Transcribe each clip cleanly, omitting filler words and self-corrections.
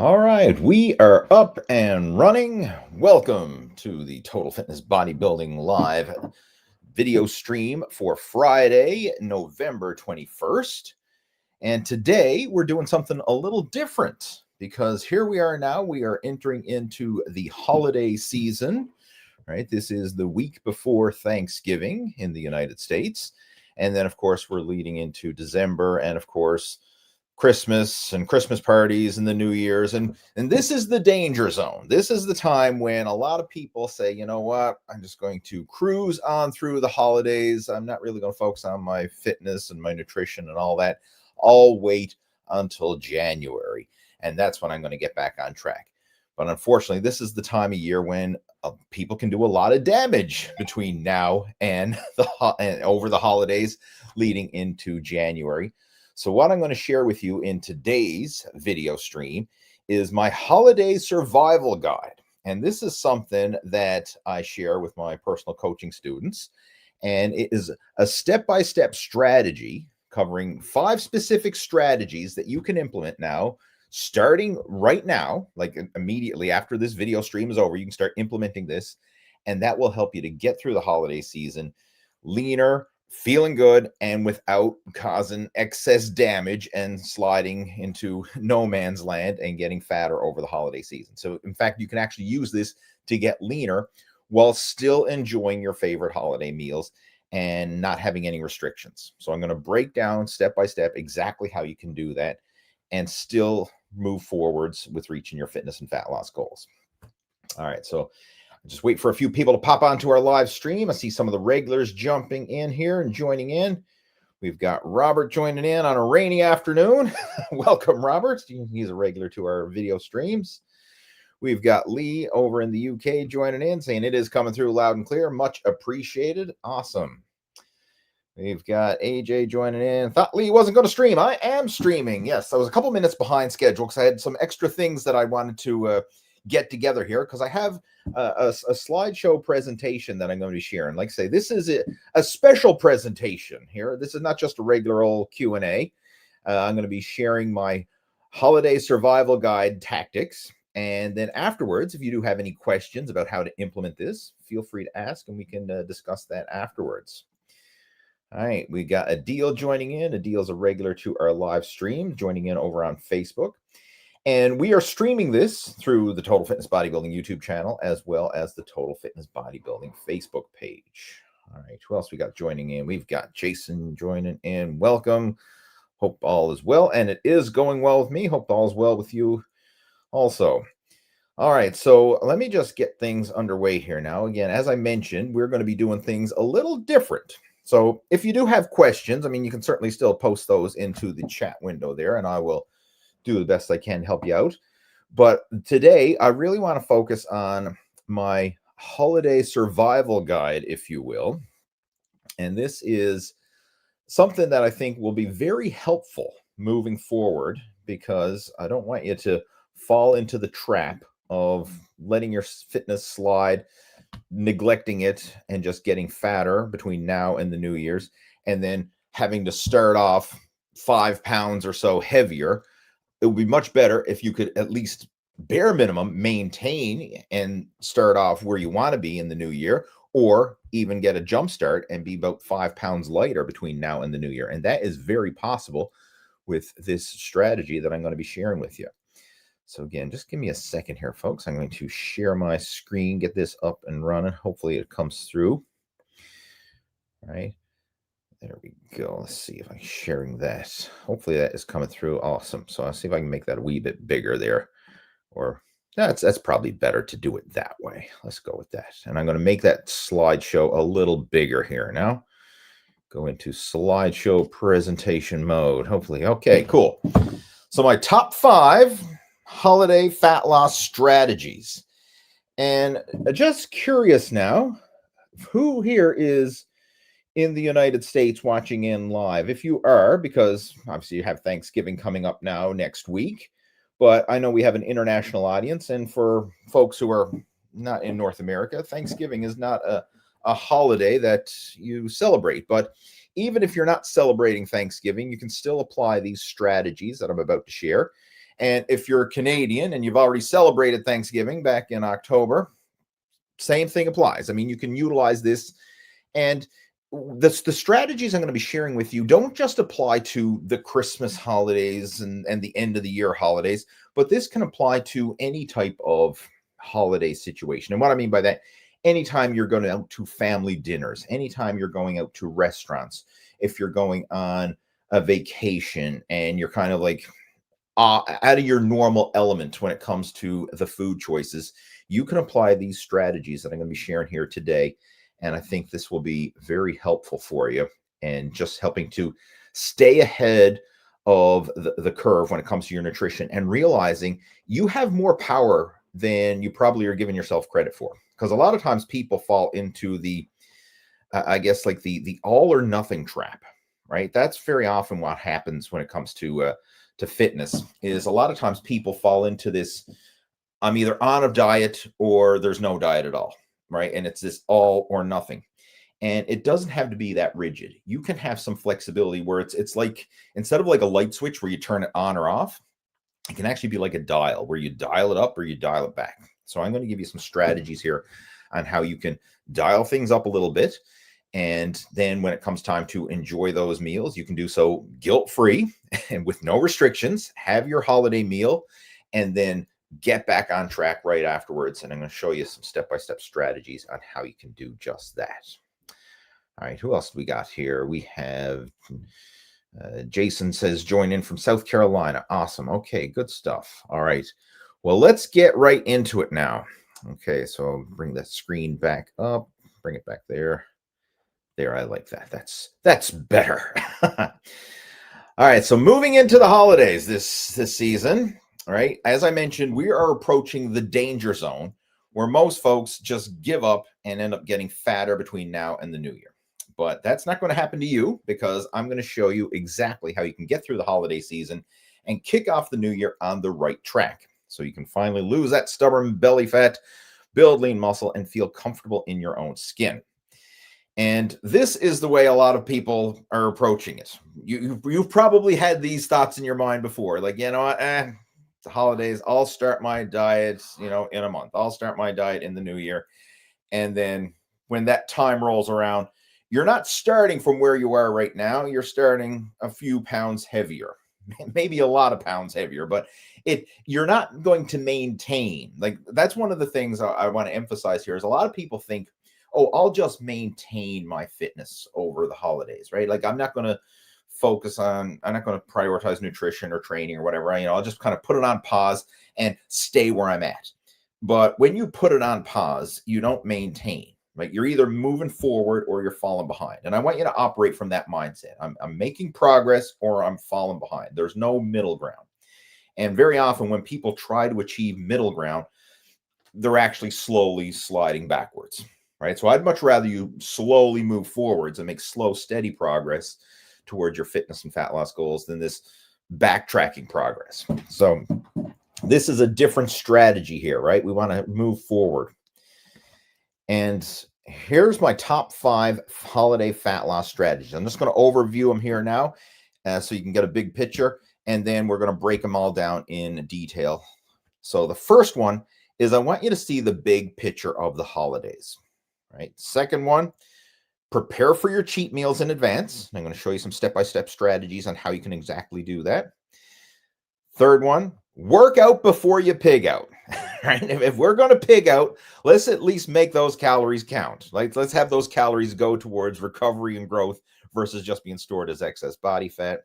All right, we are up and running. Welcome to the Total Fitness Bodybuilding Live video stream for Friday, November 21st. And today we're doing something a little different because here we are now. We are entering into the holiday season, right? This is the week before Thanksgiving in the United States. And then, of course, we're leading into December and, of course, Christmas and Christmas parties and the New Year's. And this is the danger zone. This is the time when a lot of people say, you know what, I'm just going to cruise on through the holidays. I'm not really going to focus on my fitness and my nutrition and all that. I'll wait until January. And that's when I'm going to get back on track. But unfortunately, this is the time of year when people can do a lot of damage between now and over the holidays leading into January. So what I'm going to share with you in today's video stream is my holiday survival guide. And this is something that I share with my personal coaching students. And it is a step-by-step strategy covering 5 specific strategies that you can implement now, starting right now, like immediately after this video stream is over. You can start implementing this, and that will help you to get through the holiday season leaner, feeling good, and without causing excess damage and sliding into no man's land and getting fatter over the holiday season. So in fact, you can actually use this to get leaner while still enjoying your favorite holiday meals and not having any restrictions. So I'm going to break down step by step exactly how you can do that and still move forwards with reaching your fitness and fat loss goals. All right, so just wait for a few people to pop onto our live stream. I see some of the regulars jumping in here and joining in. We've got Robert joining in on a rainy afternoon. Welcome, Robert. He's a regular to our video streams. We've got Lee over in the UK joining in, saying it is coming through loud and clear. Much appreciated. Awesome. We've got AJ joining in. Thought Lee wasn't going to stream. I am streaming. Yes, I was a couple minutes behind schedule because I had some extra things that I wanted to get together here because I have a slideshow presentation that I'm going to be sharing. Like I say, this is a special presentation here. This is not just a regular old Q&A. I'm going to be sharing my holiday survival guide tactics. And then afterwards, if you do have any questions about how to implement this, feel free to ask and we can discuss that afterwards. All right, we got Adil joining in. Adil's a regular to our live stream, joining in over on Facebook. And we are streaming this through the Total Fitness Bodybuilding YouTube channel, as well as the Total Fitness Bodybuilding Facebook page. All right, who else we got joining in? We've got Jason joining in. Welcome. Hope all is well. And it is going well with me. Hope all is well with you also. All right, so let me just get things underway here now. Again, as I mentioned, we're going to be doing things a little different. So if you do have questions, I mean, you can certainly still post those into the chat window there, and I will do the best I can to help you out. But today, I really want to focus on my holiday survival guide, if you will. And this is something that I think will be very helpful moving forward because I don't want you to fall into the trap of letting your fitness slide, neglecting it, and just getting fatter between now and the New Year's, and then having to start off 5 pounds or so heavier. It would be much better if you could at least bare minimum maintain and start off where you want to be in the new year, or even get a jump start and be about 5 pounds lighter between now and the new year. And that is very possible with this strategy that I'm going to be sharing with you. So again, just give me a second here, folks. I'm going to share my screen, get this up and running. Hopefully it comes through. All right. There we go. Let's see if I'm sharing that. Hopefully that is coming through. Awesome. So I'll see if I can make that a wee bit bigger there. Or that's probably better to do it that way. Let's go with that. And I'm going to make that slideshow a little bigger here now. Go into slideshow presentation mode. Hopefully. Okay, cool. So my top 5 holiday fat loss strategies. And just curious now, who here is in the United States watching in live? If you are, because obviously you have Thanksgiving coming up now next week, but I know we have an international audience, and for folks who are not in North America, Thanksgiving is not a holiday that you celebrate. But even if you're not celebrating Thanksgiving, you can still apply these strategies that I'm about to share. And if you're Canadian and you've already celebrated Thanksgiving back in October, same thing applies. I mean, you can utilize this. And the strategies I'm going to be sharing with you don't just apply to the Christmas holidays and the end of the year holidays, but this can apply to any type of holiday situation. And what I mean by that, anytime you're going out to family dinners, anytime you're going out to restaurants, if you're going on a vacation and you're kind of like out of your normal element when it comes to the food choices, you can apply these strategies that I'm going to be sharing here today. And I think this will be very helpful for you and just helping to stay ahead of the curve when it comes to your nutrition and realizing you have more power than you probably are giving yourself credit for. Because a lot of times people fall into the, I guess, like the all or nothing trap, right? That's very often what happens when it comes to fitness. Is a lot of times people fall into this, I'm either on a diet or there's no diet at all, right? And it's this all or nothing. And it doesn't have to be that rigid. You can have some flexibility where it's like, instead of like a light switch where you turn it on or off, it can actually be like a dial where you dial it up or you dial it back. So I'm going to give you some strategies here on how you can dial things up a little bit. And then when it comes time to enjoy those meals, you can do so guilt-free and with no restrictions. Have your holiday meal and then get back on track right afterwards. And I'm going to show you some step-by-step strategies on how you can do just that. All right, who else do we got here? We have Jason says, join in from South Carolina. Awesome. Okay, good stuff. All right. Well, let's get right into it now. Okay, so I'll bring that screen back up. Bring it back there. There, I like that. That's better. All right, so moving into the holidays this season, all right, as I mentioned, we are approaching the danger zone where most folks just give up and end up getting fatter between now and the new year. But that's not going to happen to you because I'm going to show you exactly how you can get through the holiday season and kick off the new year on the right track so you can finally lose that stubborn belly fat, build lean muscle, and feel comfortable in your own skin. And this is the way a lot of people are approaching it. You've probably had these thoughts in your mind before, like, you know what, the holidays, I'll start my diet, in a month. I'll start my diet in the new year. And then when that time rolls around, you're not starting from where you are right now. You're starting a few pounds heavier, maybe a lot of pounds heavier, but you're not going to maintain. Like, that's one of the things I want to emphasize here is a lot of people think, oh, I'll just maintain my fitness over the holidays, right? Like, I'm not going to prioritize nutrition or training or whatever. I'll just kind of put it on pause and stay where I'm at. But when you put it on pause, you don't maintain. Right? You're either moving forward or you're falling behind. And I want you to operate from that mindset. I'm making progress or I'm falling behind. There's no middle ground. And very often when people try to achieve middle ground, they're actually slowly sliding backwards. Right? So I'd much rather you slowly move forwards and make slow, steady progress towards your fitness and fat loss goals than this backtracking progress. So this is a different strategy here, right? We want to move forward. And here's my top 5 holiday fat loss strategies. I'm just going to overview them here now so you can get a big picture. And then we're going to break them all down in detail. So the first one is I want you to see the big picture of the holidays. Right. Second one, prepare for your cheat meals in advance. I'm going to show you some step-by-step strategies on how you can exactly do that. Third one, work out before you pig out. Right? If we're going to pig out, let's at least make those calories count. Like, let's have those calories go towards recovery and growth versus just being stored as excess body fat.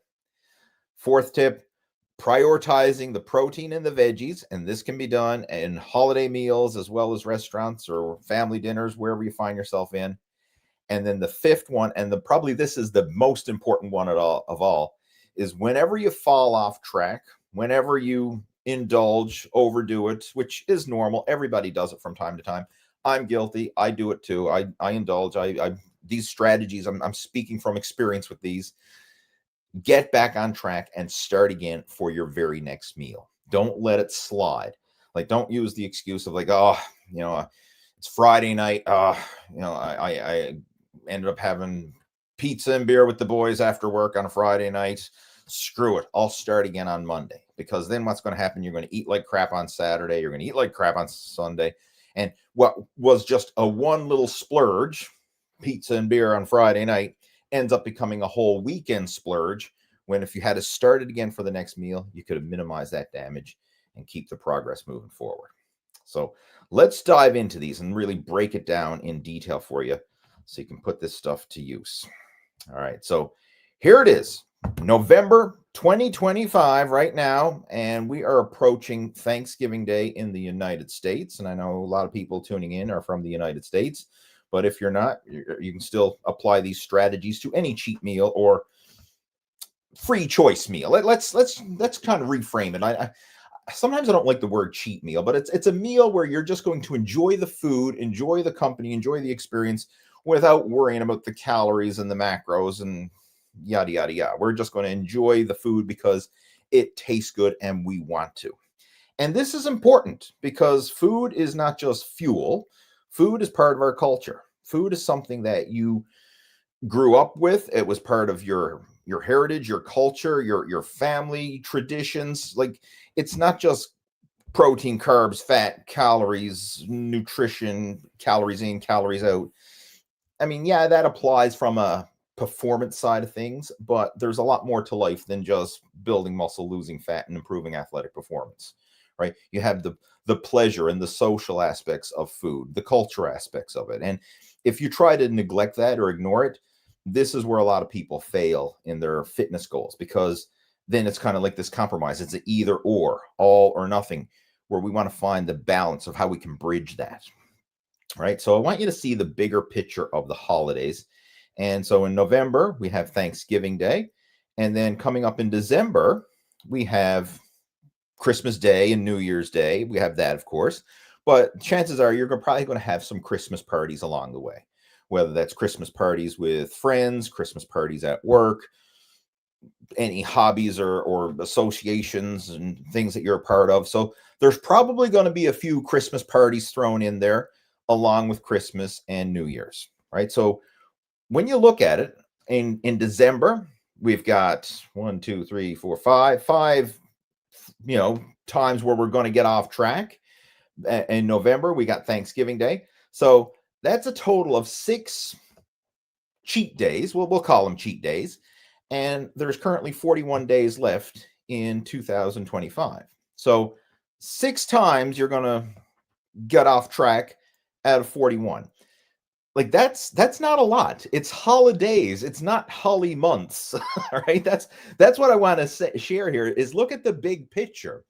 Fourth tip, prioritizing the protein and the veggies. And this can be done in holiday meals as well as restaurants or family dinners, wherever you find yourself in. And then the fifth one, and probably this is the most important one of all, is whenever you fall off track, whenever you indulge, overdo it, which is normal. Everybody does it from time to time. I'm guilty. I do it too. I indulge. These strategies, I'm speaking from experience with these. Get back on track and start again for your very next meal. Don't let it slide. Like, don't use the excuse of like, oh, it's Friday night. I ended up having pizza and beer with the boys after work on a Friday night. screw it, I'll start again on Monday, because then what's going to happen? You're going to eat like crap on Saturday. You're going to eat like crap on Sunday. And what was just a one little splurge, pizza and beer on Friday night, ends up becoming a whole weekend splurge, when if you had to start it again for the next meal, you could have minimized that damage and keep the progress moving forward. So let's dive into these and really break it down in detail for you so you can put this stuff to use. All right, so here it is, November 2025 right now, and we are approaching Thanksgiving Day in the United States. And I know a lot of people tuning in are from the United States, but if you're not, you can still apply these strategies to any cheat meal or free choice meal. Let's kind of reframe it. I sometimes I don't like the word cheat meal, but it's a meal where you're just going to enjoy the food, enjoy the company, enjoy the experience without worrying about the calories and the macros and yada, yada, yada. We're just going to enjoy the food because it tastes good and we want to. And this is important because food is not just fuel. Food is part of our culture. Food is something that you grew up with. It was part of your heritage, your culture, your family traditions. Like, it's not just protein, carbs, fat, calories, nutrition, calories in, calories out. I mean, yeah, that applies from a performance side of things, but there's a lot more to life than just building muscle, losing fat, and improving athletic performance, right? You have the pleasure and the social aspects of food, the culture aspects of it. And if you try to neglect that or ignore it, this is where a lot of people fail in their fitness goals, because then it's kind of like this compromise. It's an either or, all or nothing, where we want to find the balance of how we can bridge that. Right. So I want you to see the bigger picture of the holidays. And so in November, we have Thanksgiving Day. And then coming up in December, we have Christmas Day and New Year's Day. We have that, of course. But chances are you're probably going to have some Christmas parties along the way, whether that's Christmas parties with friends, Christmas parties at work, any hobbies or associations and things that you're a part of. So there's probably going to be a few Christmas parties thrown in there along with Christmas and New Year's, right? So when you look at it in December, we've got 1, 2, 3, 4, 5, times where we're going to get off track. In November, we got Thanksgiving Day. So that's a total of 6 cheat days. We'll call them cheat days. And there's currently 41 days left in 2025. So 6 times you're going to get off track out of 41. Like, that's not a lot. It's holidays. It's not holly months. All right. That's what I want to share here is look at the big picture,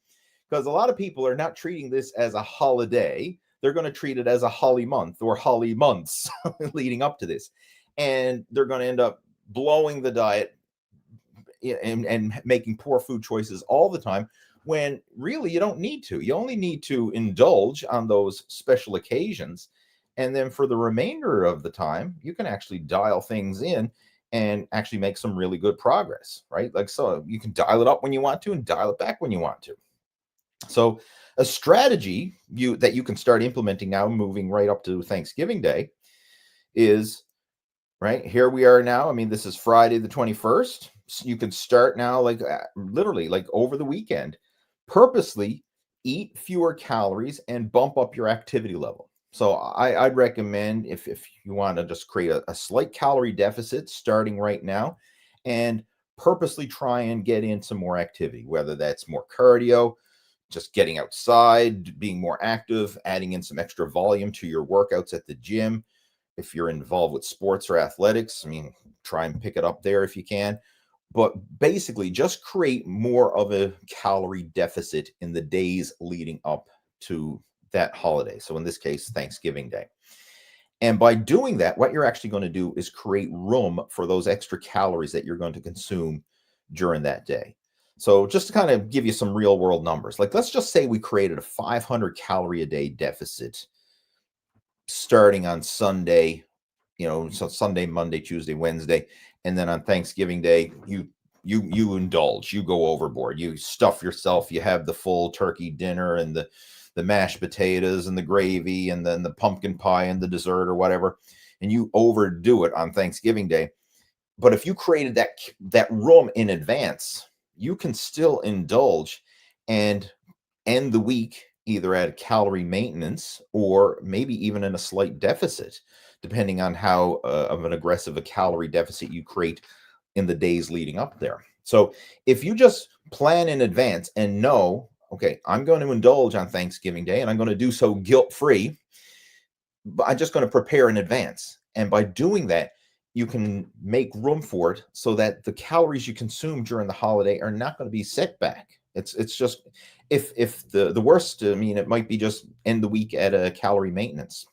because a lot of people are not treating this as a holiday. They're going to treat it as a holly month or holly months leading up to this. And they're going to end up blowing the diet and making poor food choices all the time, when really you don't need to. You only need to indulge on those special occasions. And then for the remainder of the time, you can actually dial things in and actually make some really good progress, right? Like, so you can dial it up when you want to and dial it back when you want to. So a strategy that you can start implementing now, moving right up to Thanksgiving Day, is, right, here we are now. I mean, this is Friday the 21st. So you can start now, like literally like over the weekend, purposely eat fewer calories and bump up your activity level. So I'd recommend, if you want to just create a slight calorie deficit starting right now, and purposely try and get in some more activity, whether that's more cardio, just getting outside, being more active, adding in some extra volume to your workouts at the gym. If you're involved with sports or athletics, I mean, try and pick it up there if you can. But basically, just create more of a calorie deficit in the days leading up to that holiday. So in this case, Thanksgiving Day. And by doing that, what you're actually going to do is create room for those extra calories that you're going to consume during that day. So just to kind of give you some real world numbers, like let's just say we created a 500 calorie a day deficit starting on Sunday, so Sunday, Monday, Tuesday, Wednesday, and then on Thanksgiving Day, you indulge, you go overboard, you stuff yourself, you have the full turkey dinner and the mashed potatoes and the gravy and then the pumpkin pie and the dessert or whatever, and you overdo it on Thanksgiving Day. But if you created that room in advance, you can still indulge and end the week either at calorie maintenance or maybe even in a slight deficit, depending on how of an aggressive a calorie deficit you create in the days leading up there. So if you just plan in advance and know, okay, I'm going to indulge on Thanksgiving Day and I'm going to do so guilt-free, but I'm just going to prepare in advance. And by doing that, you can make room for it so that the calories you consume during the holiday are not going to be set back. It's just if the worst, I mean, it might be just end the week at a calorie maintenance.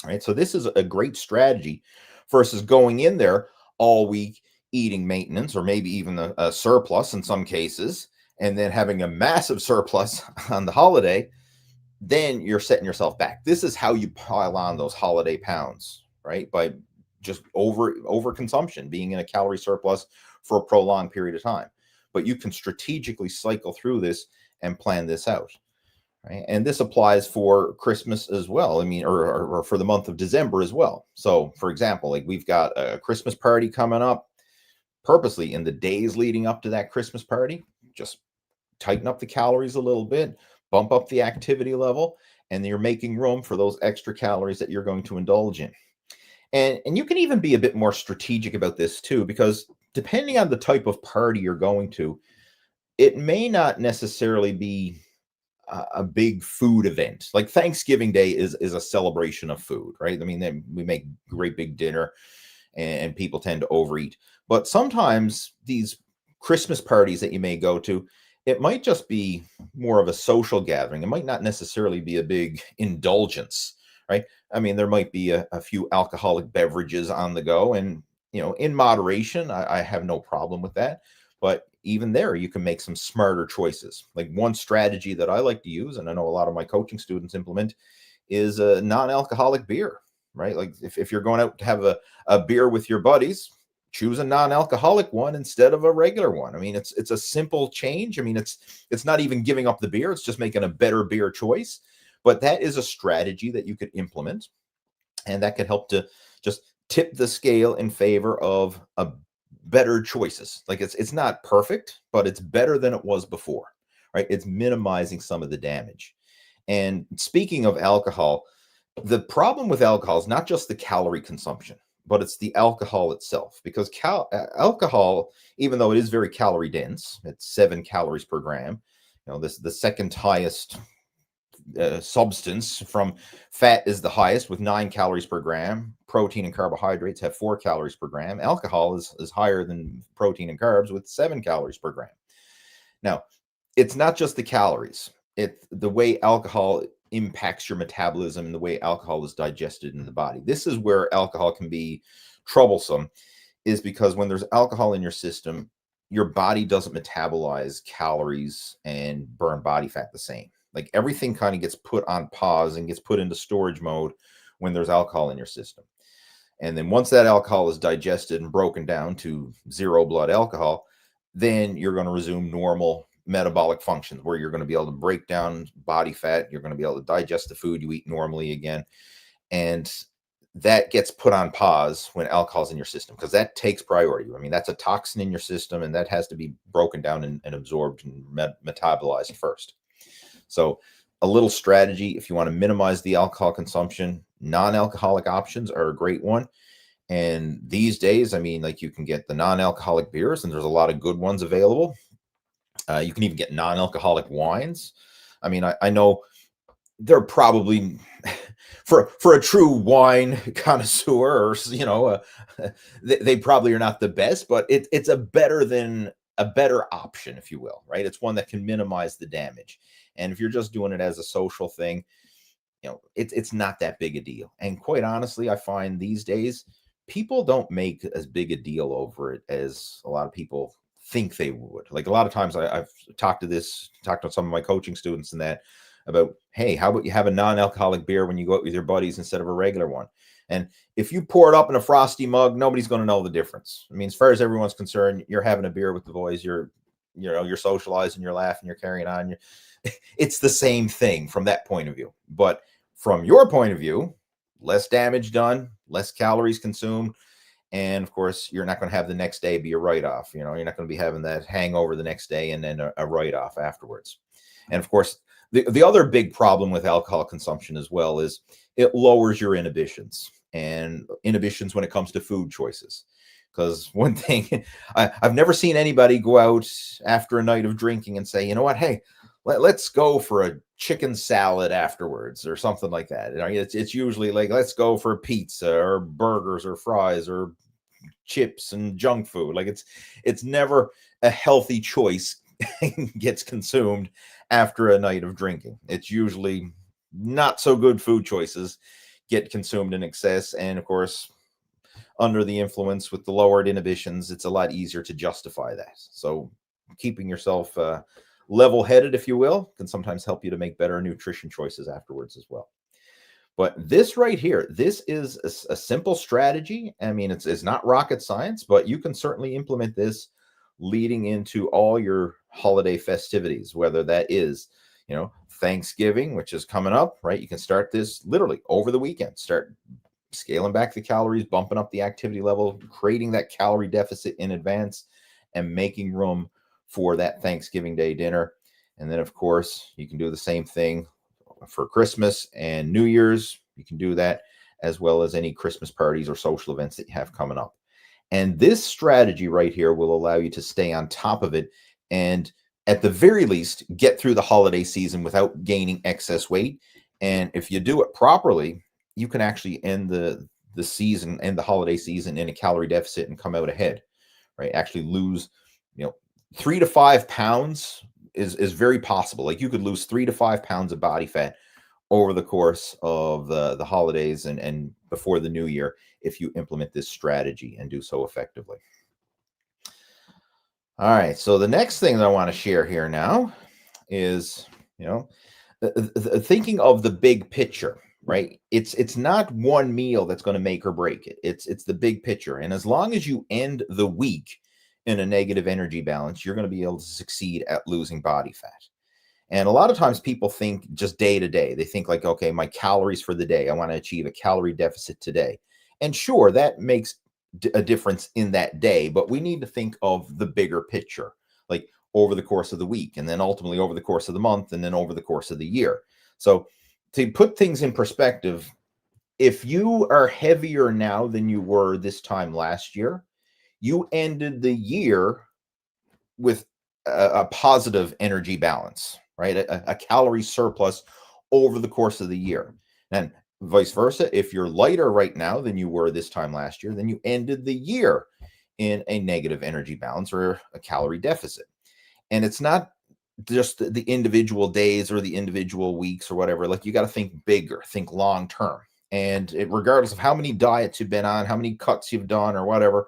Right. So this is a great strategy versus going in there all week eating maintenance or maybe even a surplus in some cases, and then having a massive surplus on the holiday. Then you're setting yourself back. This is how you pile on those holiday pounds, right? By just over consumption, being in a calorie surplus for a prolonged period of time. But you can strategically cycle through this and plan this out. Right? And this applies for Christmas as well. I mean, or for the month of December as well. So, for example, like we've got a Christmas party coming up. Purposely in the days leading up to that Christmas party, just tighten up the calories a little bit, bump up the activity level, and you're making room for those extra calories that you're going to indulge in. And you can even be a bit more strategic about this too, because depending on the type of party you're going to, it may not necessarily be a big food event. Like Thanksgiving Day is a celebration of food, right? I mean, we make great big dinner and people tend to overeat. But sometimes these Christmas parties that you may go to, it might just be more of a social gathering. It might not necessarily be a big indulgence, right? I mean, there might be a few alcoholic beverages on the go, and in moderation, I have no problem with that. But even there, you can make some smarter choices. Like one strategy that I like to use, and I know a lot of my coaching students implement, is a non-alcoholic beer, right? Like if you're going out to have a beer with your buddies, choose a non-alcoholic one instead of a regular one. I mean, it's a simple change. I mean, it's not even giving up the beer. It's just making a better beer choice. But that is a strategy that you could implement, and that could help to just tip the scale in favor of a better choices. Like it's not perfect, but it's better than it was before, right? It's minimizing some of the damage. And speaking of alcohol, the problem with alcohol is not just the calorie consumption, but it's the alcohol itself. Because alcohol, even though it is very calorie dense, it's 7 calories per gram. This the second highest substance. From fat is the highest with 9 calories per gram. Protein and carbohydrates have 4 calories per gram. Alcohol is higher than protein and carbs with 7 calories per gram. Now, it's not just the calories. It's the way alcohol impacts your metabolism and the way alcohol is digested in the body. This is where alcohol can be troublesome, is because when there's alcohol in your system, your body doesn't metabolize calories and burn body fat the same. Like everything kind of gets put on pause and gets put into storage mode when there's alcohol in your system. And then once that alcohol is digested and broken down to 0 blood alcohol, then you're going to resume normal metabolic functions where you're going to be able to break down body fat. You're going to be able to digest the food you eat normally again. And that gets put on pause when alcohol's in your system, because that takes priority. I mean, that's a toxin in your system, and that has to be broken down and absorbed and metabolized first. So a little strategy, if you want to minimize the alcohol consumption, non-alcoholic options are a great one. And these days, I mean, like you can get the non-alcoholic beers, and there's a lot of good ones available. You can even get non-alcoholic wines. I mean, I know they're probably for a true wine connoisseur, or they probably are not the best, but it's a better option, if you will, right? It's one that can minimize the damage. And if you're just doing it as a social thing, it's not that big a deal. And quite honestly, I find these days people don't make as big a deal over it as a lot of people think they would. Like a lot of times I've talked to some of my coaching students and that about, hey, how about you have a non-alcoholic beer when you go out with your buddies instead of a regular one? And if you pour it up in a frosty mug, nobody's going to know the difference. I mean, as far as everyone's concerned, you're having a beer with the boys, you're socializing, you're laughing, you're carrying on. It's the same thing from that point of view. But from your point of view, less damage done, less calories consumed, And of course, you're not going to have the next day be a write-off. You're not going to be having that hangover the next day and then a write-off afterwards. And of course, the other big problem with alcohol consumption as well is it lowers your inhibitions when it comes to food choices. Because one thing, I've never seen anybody go out after a night of drinking and say, you know what, hey, let's go for a chicken salad afterwards or something like that. It's usually like, let's go for pizza or burgers or fries or chips and junk food. Like it's never a healthy choice gets consumed after a night of drinking. It's usually not so good food choices get consumed in excess. And of course, under the influence with the lowered inhibitions, it's a lot easier to justify that. So keeping yourself level-headed, if you will, can sometimes help you to make better nutrition choices afterwards as well. But this right here, this is a simple strategy. I mean, it's not rocket science, but you can certainly implement this leading into all your holiday festivities, whether that is, Thanksgiving, which is coming up, right? You can start this literally over the weekend. Start scaling back the calories, bumping up the activity level, creating that calorie deficit in advance, and making room for that Thanksgiving Day dinner. And then, of course, you can do the same thing for Christmas and New Year's. You can do that as well as any Christmas parties or social events that you have coming up. And this strategy right here will allow you to stay on top of it and at the very least get through the holiday season without gaining excess weight. And if you do it properly, you can actually end the season and the holiday season in a calorie deficit and come out ahead, right? Actually lose, 3 to 5 pounds is very possible. Like you could lose 3 to 5 pounds of body fat over the course of the holidays and before the new year if you implement this strategy and do so effectively. All right, so the next thing that I want to share here now is, thinking of the big picture, right? It's not one meal that's going to make or break it. It's the big picture. And as long as you end the week in a negative energy balance, you're going to be able to succeed at losing body fat. And a lot of times people think just day to day. They think like, okay, my calories for the day, I want to achieve a calorie deficit today. And sure, that makes a difference in that day, but we need to think of the bigger picture, like over the course of the week, and then ultimately over the course of the month, and then over the course of the year. So to put things in perspective, if you are heavier now than you were this time last year, you ended the year with a positive energy balance, right? A calorie surplus over the course of the year. And vice versa, if you're lighter right now than you were this time last year, then you ended the year in a negative energy balance or a calorie deficit. And it's not just the individual days or the individual weeks or whatever. Like you got to think bigger, think long term. And regardless of how many diets you've been on, how many cuts you've done or whatever,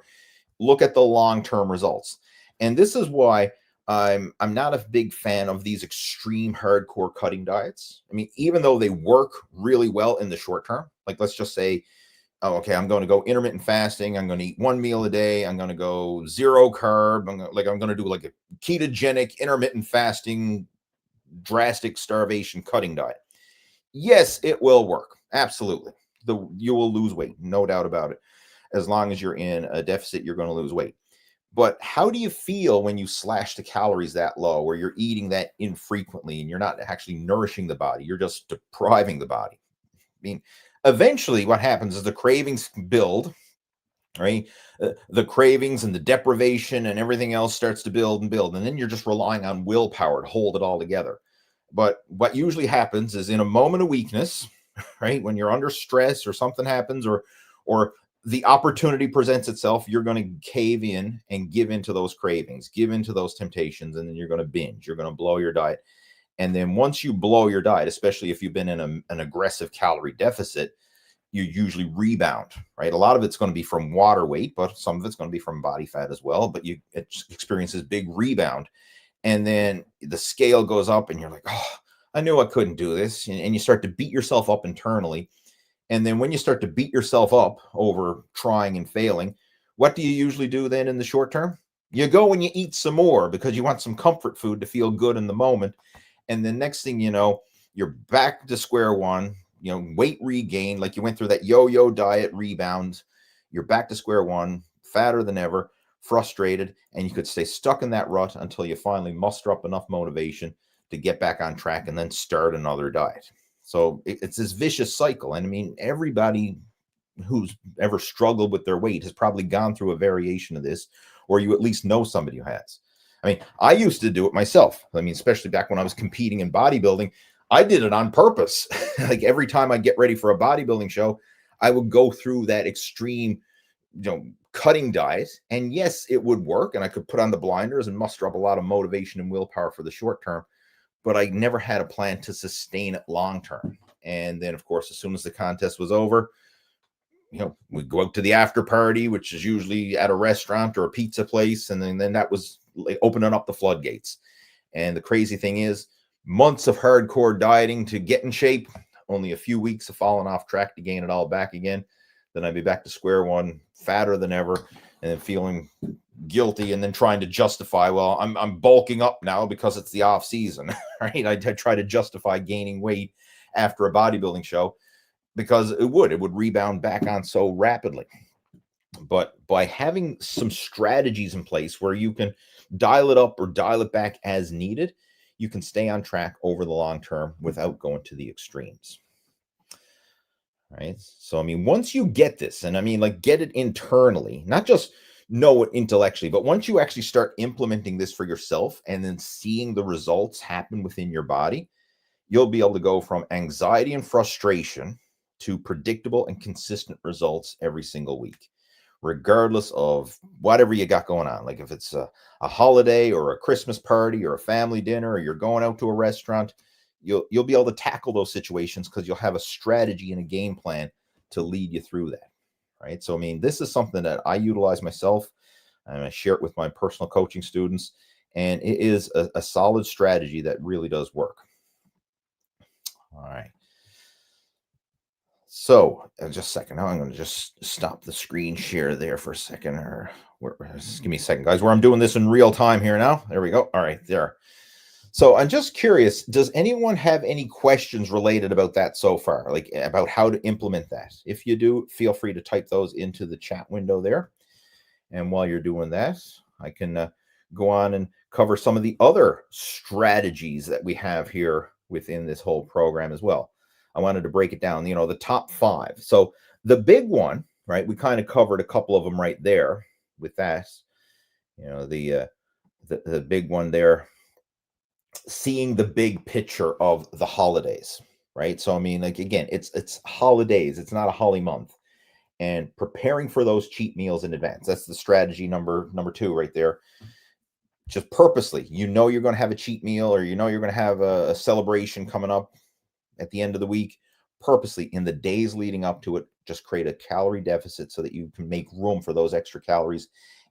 look at the long term results. And this is why I'm not a big fan of these extreme hardcore cutting diets. I mean, even though they work really well in the short term, like let's just say, oh, okay, I'm going to go intermittent fasting. I'm going to eat one meal a day. I'm going to go zero carb. I'm going to do like a ketogenic intermittent fasting, drastic starvation cutting diet. Yes, it will work. Absolutely. You will lose weight, no doubt about it. As long as you're in a deficit, you're going to lose weight. But how do you feel when you slash the calories that low, or you're eating that infrequently and you're not actually nourishing the body? You're just depriving the body. I mean, eventually what happens is the cravings build, right? The cravings and the deprivation and everything else starts to build and build. And then you're just relying on willpower to hold it all together. But what usually happens is in a moment of weakness, right? When you're under stress or something happens or the opportunity presents itself, you're going to cave in and give into those cravings, give into those temptations, and then you're going to binge. You're going to blow your diet. And then once you blow your diet, especially if you've been in an aggressive calorie deficit, you usually rebound, right? A lot of it's going to be from water weight, but some of it's going to be from body fat as well. But you experience this big rebound. And then the scale goes up and you're like, oh, I knew I couldn't do this. And you start to beat yourself up internally. And then when you start to beat yourself up over trying and failing, what do you usually do then in the short term? You go and you eat some more because you want some comfort food to feel good in the moment. And the next thing you know, you're back to square one, weight regain, like you went through that yo-yo diet rebound. you're back to square one, fatter than ever, frustrated, and you could stay stuck in that rut until you finally muster up enough motivation to get back on track and then start another diet. So it's this vicious cycle. And I mean, everybody who's ever struggled with their weight has probably gone through a variation of this, or you at least know somebody who has. I mean, I used to do it myself. I mean, especially back when I was competing in bodybuilding, I did it on purpose. Like every time I get ready for a bodybuilding show, I would go through that extreme, cutting diet. And yes, it would work. And I could put on the blinders and muster up a lot of motivation and willpower for the short term. But I never had a plan to sustain it long term. And then, of course, as soon as the contest was over, we'd go out to the after party, which is usually at a restaurant or a pizza place. And then that was like opening up the floodgates. And the crazy thing is, months of hardcore dieting to get in shape, only a few weeks of falling off track to gain it all back again. Then I'd be back to square one, fatter than ever, and then feeling guilty and then trying to justify, well, I'm bulking up now because it's the off season, right? I try to justify gaining weight after a bodybuilding show because it would rebound back on so rapidly. But by having some strategies in place where you can dial it up or dial it back as needed, you can stay on track over the long term without going to the extremes. Right. So, I mean, once you get this, and I mean, like, get it internally, not just know it intellectually, but once you actually start implementing this for yourself and then seeing the results happen within your body, you'll be able to go from anxiety and frustration to predictable and consistent results every single week, regardless of whatever you got going on. Like if it's a holiday or a Christmas party or a family dinner, or you're going out to a restaurant, you'll be able to tackle those situations because you'll have a strategy and a game plan to lead you through that. Right. So, I mean, this is something that I utilize myself and I share it with my personal coaching students. And it is a solid strategy that really does work. All right. So just a second. Now I'm going to just stop the screen share there for a second, or just give me a second, guys, where I'm doing this in real time here now. There we go. All right, there. So I'm just curious, does anyone have any questions related about that so far, like about how to implement that? If you do, feel free to type those into the chat window there. And while you're doing that, I can go on and cover some of the other strategies that we have here within this whole program as well. I wanted to break it down, the top 5. So the big one, right, we kind of covered a couple of them right there with that, the big one there, seeing the big picture of the holidays, right? So, I mean, like, again, it's holidays. It's not a holly month. And preparing for those cheat meals in advance. That's the strategy number 2 right there. Just purposely, you're going to have a cheat meal, or you're going to have a celebration coming up at the end of the week. Purposely, in the days leading up to it, just create a calorie deficit so that you can make room for those extra calories.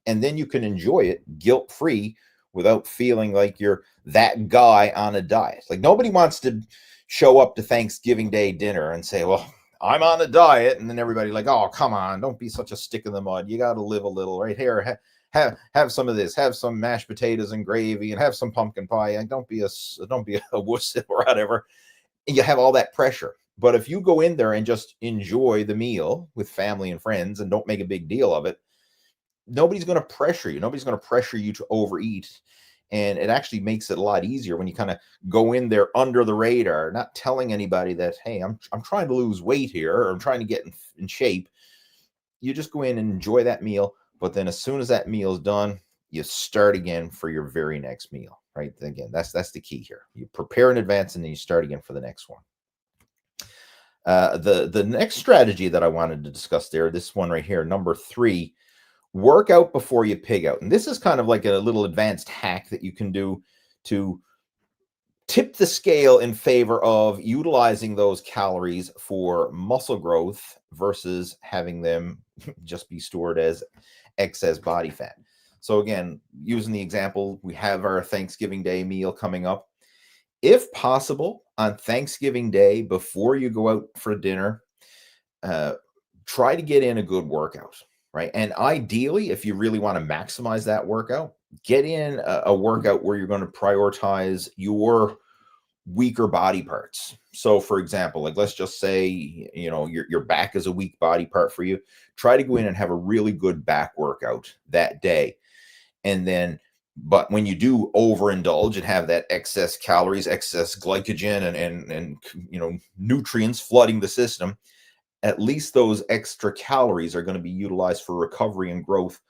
And then you can enjoy it guilt-free without feeling like you're that guy on a diet. Like, nobody wants to show up to Thanksgiving Day dinner and say, well, I'm on a diet. And then everybody like, oh, come on, don't be such a stick in the mud. You got to live a little right here. Have some of this, have some mashed potatoes and gravy, and have some pumpkin pie. And don't be a wuss or whatever. And you have all that pressure. But if you go in there and just enjoy the meal with family and friends and don't make a big deal of it, nobody's going to pressure you. Nobody's going to pressure you to overeat. And it actually makes it a lot easier when you kind of go in there under the radar, not telling anybody that, hey, I'm trying to lose weight here, or I'm trying to get in shape. You just go in and enjoy that meal. But then as soon as that meal is done, you start again for your very next meal, right? Again, that's the key here. You prepare in advance and then you start again for the next one. The next strategy that I wanted to discuss there, this one right here, number 3, work out before you pig out. And this is kind of like a little advanced hack that you can do to tip the scale in favor of utilizing those calories for muscle growth versus having them just be stored as excess body fat. So again, using the example, we have our Thanksgiving Day meal coming up. If possible, on Thanksgiving Day, before you go out for dinner, try to get in a good workout, right? And ideally, if you really want to maximize that workout, get in a workout where you're going to prioritize your weaker body parts, So for example, like let's just say, your back is a weak body part for you. Try to go in and have a really good back workout that day. And then, but when you do overindulge and have that excess calories, excess glycogen and nutrients flooding the system, at least those extra calories are going to be utilized for recovery and growth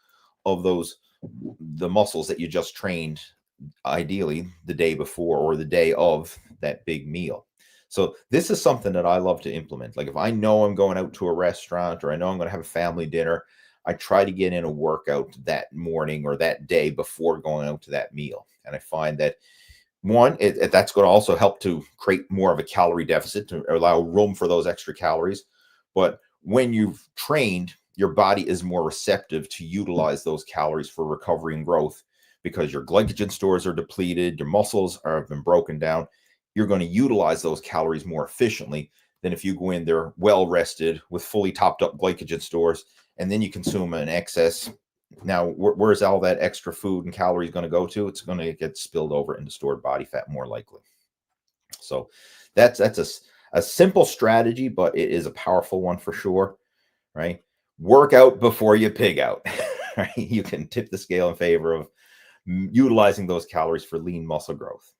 of the muscles that you just trained, ideally the day before or the day of that big meal. So this is something that I love to implement. Like if I know I'm going out to a restaurant or I know I'm going to have a family dinner, I try to get in a workout that morning or that day before going out to that meal. And I find that one, that's going to also help to create more of a calorie deficit to allow room for those extra calories. But when you've trained, your body is more receptive to utilize those calories for recovery and growth because your glycogen stores are depleted, your muscles have been broken down. You're going to utilize those calories more efficiently than if you go in there well rested with fully topped up glycogen stores and then you consume an excess. Now, where's all that extra food and calories going to go to? It's going to get spilled over into stored body fat more likely. So that's a simple strategy, but it is a powerful one for sure, right? Work out before you pig out, right? You can tip the scale in favor of utilizing those calories for lean muscle growth.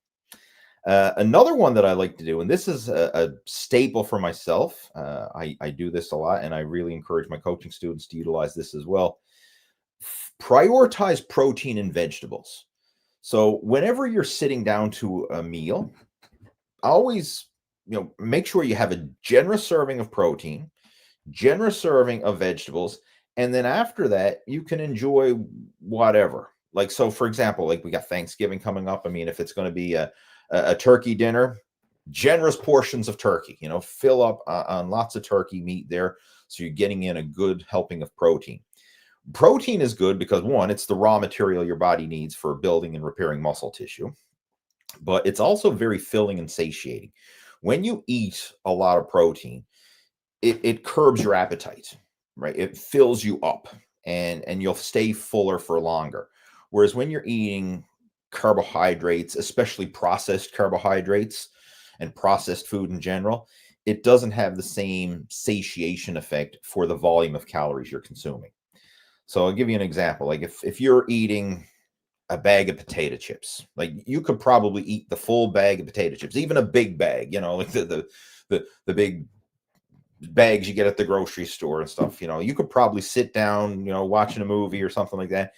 Another one that I like to do, and this is a staple for myself. I do this a lot, and I really encourage my coaching students to utilize this as well. Prioritize protein and vegetables. So whenever you're sitting down to a meal, always, make sure you have a generous serving of protein, generous serving of vegetables, and then after that, you can enjoy whatever. Like, so for example, like we got Thanksgiving coming up. I mean, if it's going to be a turkey dinner, generous portions of turkey, fill up on lots of turkey meat there. So you're getting in a good helping of protein. Protein is good because one, it's the raw material your body needs for building and repairing muscle tissue, but it's also very filling and satiating. When you eat a lot of protein, it curbs your appetite, right? It fills you up and you'll stay fuller for longer. Whereas when you're eating carbohydrates, especially processed carbohydrates and processed food in general, it doesn't have the same satiation effect for the volume of calories you're consuming. So I'll give you an example. Like if you're eating a bag of potato chips, like you could probably eat the full bag of potato chips, even a big bag, like the big bags you get at the grocery store and stuff. You could probably sit down, watching a movie or something like that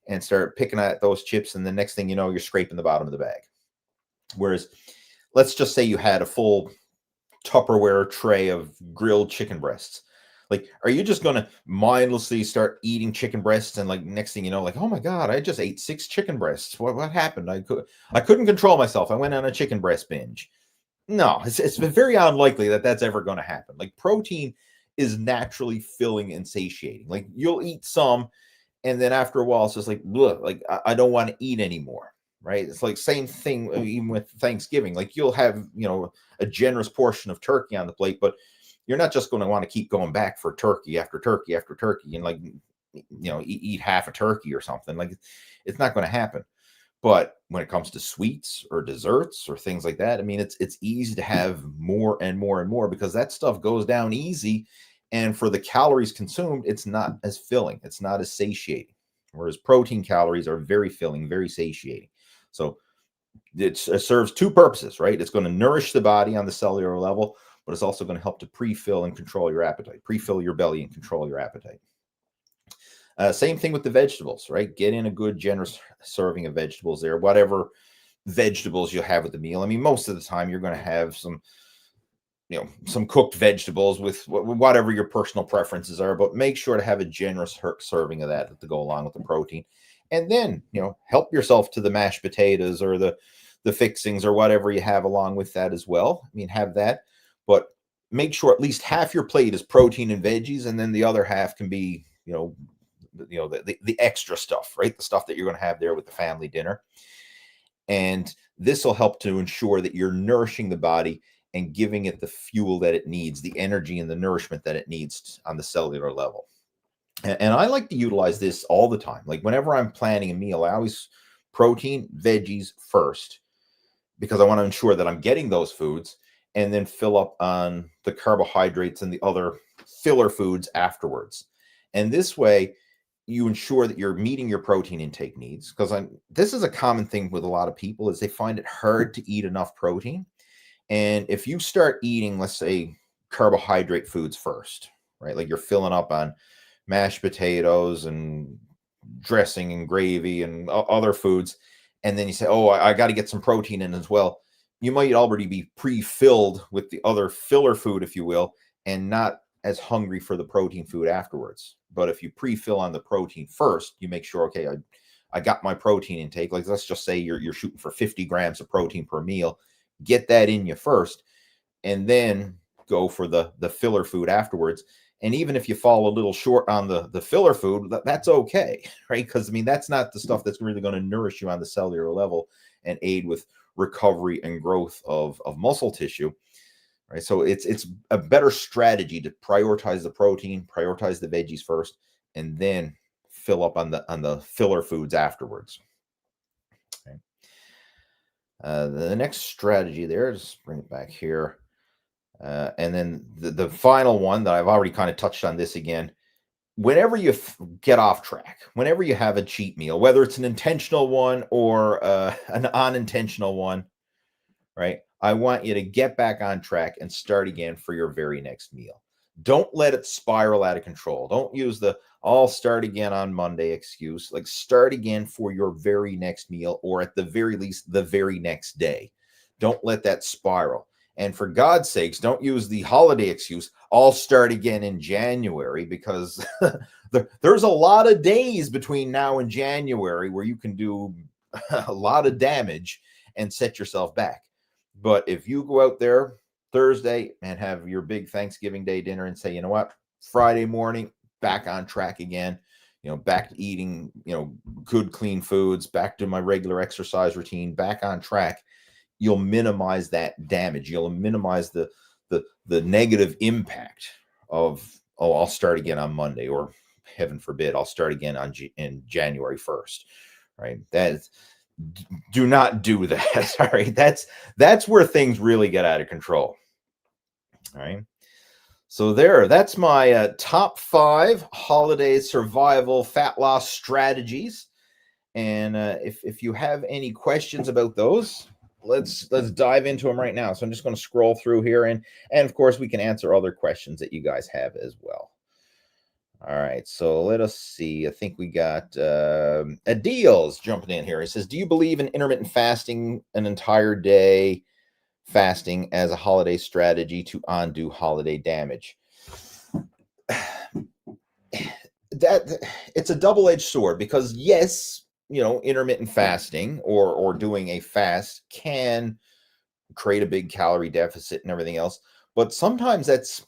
and start picking at those chips, and the next thing you know, you're scraping the bottom of the bag. Whereas let's just say you had a full Tupperware tray of grilled chicken breasts. Like, are you just going to mindlessly start eating chicken breasts and like next thing you know, like, oh my God, I just ate 6 chicken breasts. What happened? I couldn't control myself. I went on a chicken breast binge. No, it's very unlikely that that's ever going to happen. Like protein is naturally filling and satiating. Like you'll eat some, and then after a while, it's just like, bleh, like I don't want to eat anymore. Right? It's like same thing even with Thanksgiving. Like you'll have a generous portion of turkey on the plate, but you're not just going to want to keep going back for turkey after turkey after turkey and like eat half a turkey or something. Like it's not going to happen. But when it comes to sweets or desserts or things like that, I mean, it's easy to have more and more and more because that stuff goes down easy. And for the calories consumed, it's not as filling. It's not as satiating. Whereas protein calories are very filling, very satiating. So it serves 2 purposes, right? It's going to nourish the body on the cellular level, but it's also going to help to pre-fill and control your appetite, pre-fill your belly and control your appetite. Same thing with the vegetables, right? Get in a good, generous serving of vegetables there, whatever vegetables you have with the meal. I mean, most of the time you're going to have some cooked vegetables with whatever your personal preferences are, but make sure to have a generous serving of that to go along with the protein. And then, help yourself to the mashed potatoes or the fixings or whatever you have along with that as well. I mean, have that, but make sure at least half your plate is protein and veggies, and then the other half can be, the extra stuff, right? The stuff that you're going to have there with the family dinner. And this will help to ensure that you're nourishing the body and giving it the fuel that it needs, the energy and the nourishment that it needs on the cellular level. And I like to utilize this all the time. Like whenever I'm planning a meal, I always protein, veggies first, because I want to ensure that I'm getting those foods. and then fill up on the carbohydrates and the other filler foods afterwards. And this way, you ensure that you're meeting your protein intake needs, because this is a common thing with a lot of people is they find it hard to eat enough protein. And if you start eating, let's say, carbohydrate foods first, right? Like you're filling up on mashed potatoes and dressing and gravy and other foods, and then you say, oh, I got to get some protein in as well. You might already be pre-filled with the other filler food, if you will, and not as hungry for the protein food afterwards. But if you pre-fill on the protein first, you make sure, okay, I got my protein intake. Like, let's just say you're shooting for 50 grams of protein per meal. Get that in you first, and then go for the filler food afterwards. And even if you fall a little short on the filler food, that's okay, right? Because I mean, that's not the stuff that's really going to nourish you on the cellular level and aid with recovery and growth of muscle tissue, right? So it's a better strategy to prioritize the protein, prioritize the veggies first, and then fill up on the filler foods afterwards. Okay. The next strategy there, just bring it back here. And then the final one that I've already kind of touched on this again. Whenever you get off track, whenever you have a cheat meal, whether it's an intentional one or an unintentional one, right? I want you to get back on track and start again for your very next meal. Don't let it spiral out of control. Don't use the I'll start again on Monday excuse. Like, start again for your very next meal, or at the very least, the very next day. Don't let that spiral. And for God's sakes, don't use the holiday excuse, I'll start again in January, because there's a lot of days between now and January where you can do a lot of damage and set yourself back. But if you go out there Thursday and have your big Thanksgiving Day dinner and say, you know what, Friday morning, back on track again, back to eating, good, clean foods, back to my regular exercise routine, back on track, you'll minimize that damage. You'll minimize the negative impact of, oh, I'll start again on Monday, or heaven forbid, I'll start again in January 1st, right? Do not do that. All right. That's where things really get out of control. All right. So that's my top 5 holiday survival fat loss strategies. And if you have any questions about those, let's dive into them right now. So I'm just going to scroll through here, and of course we can answer other questions that you guys have as well. All right, so let us see. I think we got Adil's jumping in here. He says, do you believe in intermittent fasting, an entire day fasting, as a holiday strategy to undo holiday damage? That it's a double-edged sword, because yes, intermittent fasting or doing a fast can create a big calorie deficit and everything else, but sometimes that's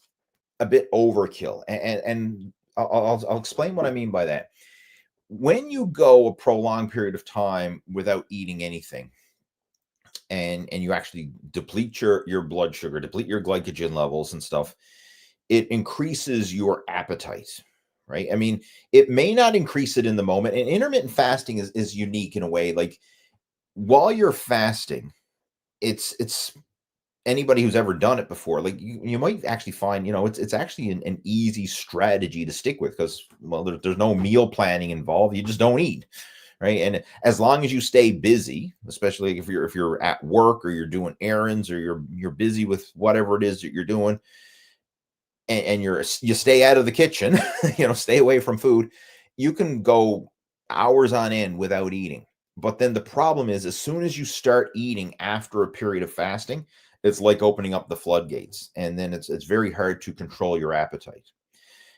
a bit overkill. And I'll explain what I mean by that. When you go a prolonged period of time without eating anything, and you actually deplete your blood sugar, deplete your glycogen levels and stuff, it increases your appetite. Right? I mean, it may not increase it in the moment. And intermittent fasting is unique in a way. Like, while you're fasting, it's anybody who's ever done it before, like, you might actually find, it's actually an easy strategy to stick with, because, well, there's no meal planning involved. You just don't eat. Right? And as long as you stay busy, especially if you're at work, or you're doing errands, or you're busy with whatever it is that you're doing, and you stay out of the kitchen, stay away from food, you can go hours on end without eating. But then the problem is, as soon as you start eating after a period of fasting, it's like opening up the floodgates, and then it's very hard to control your appetite.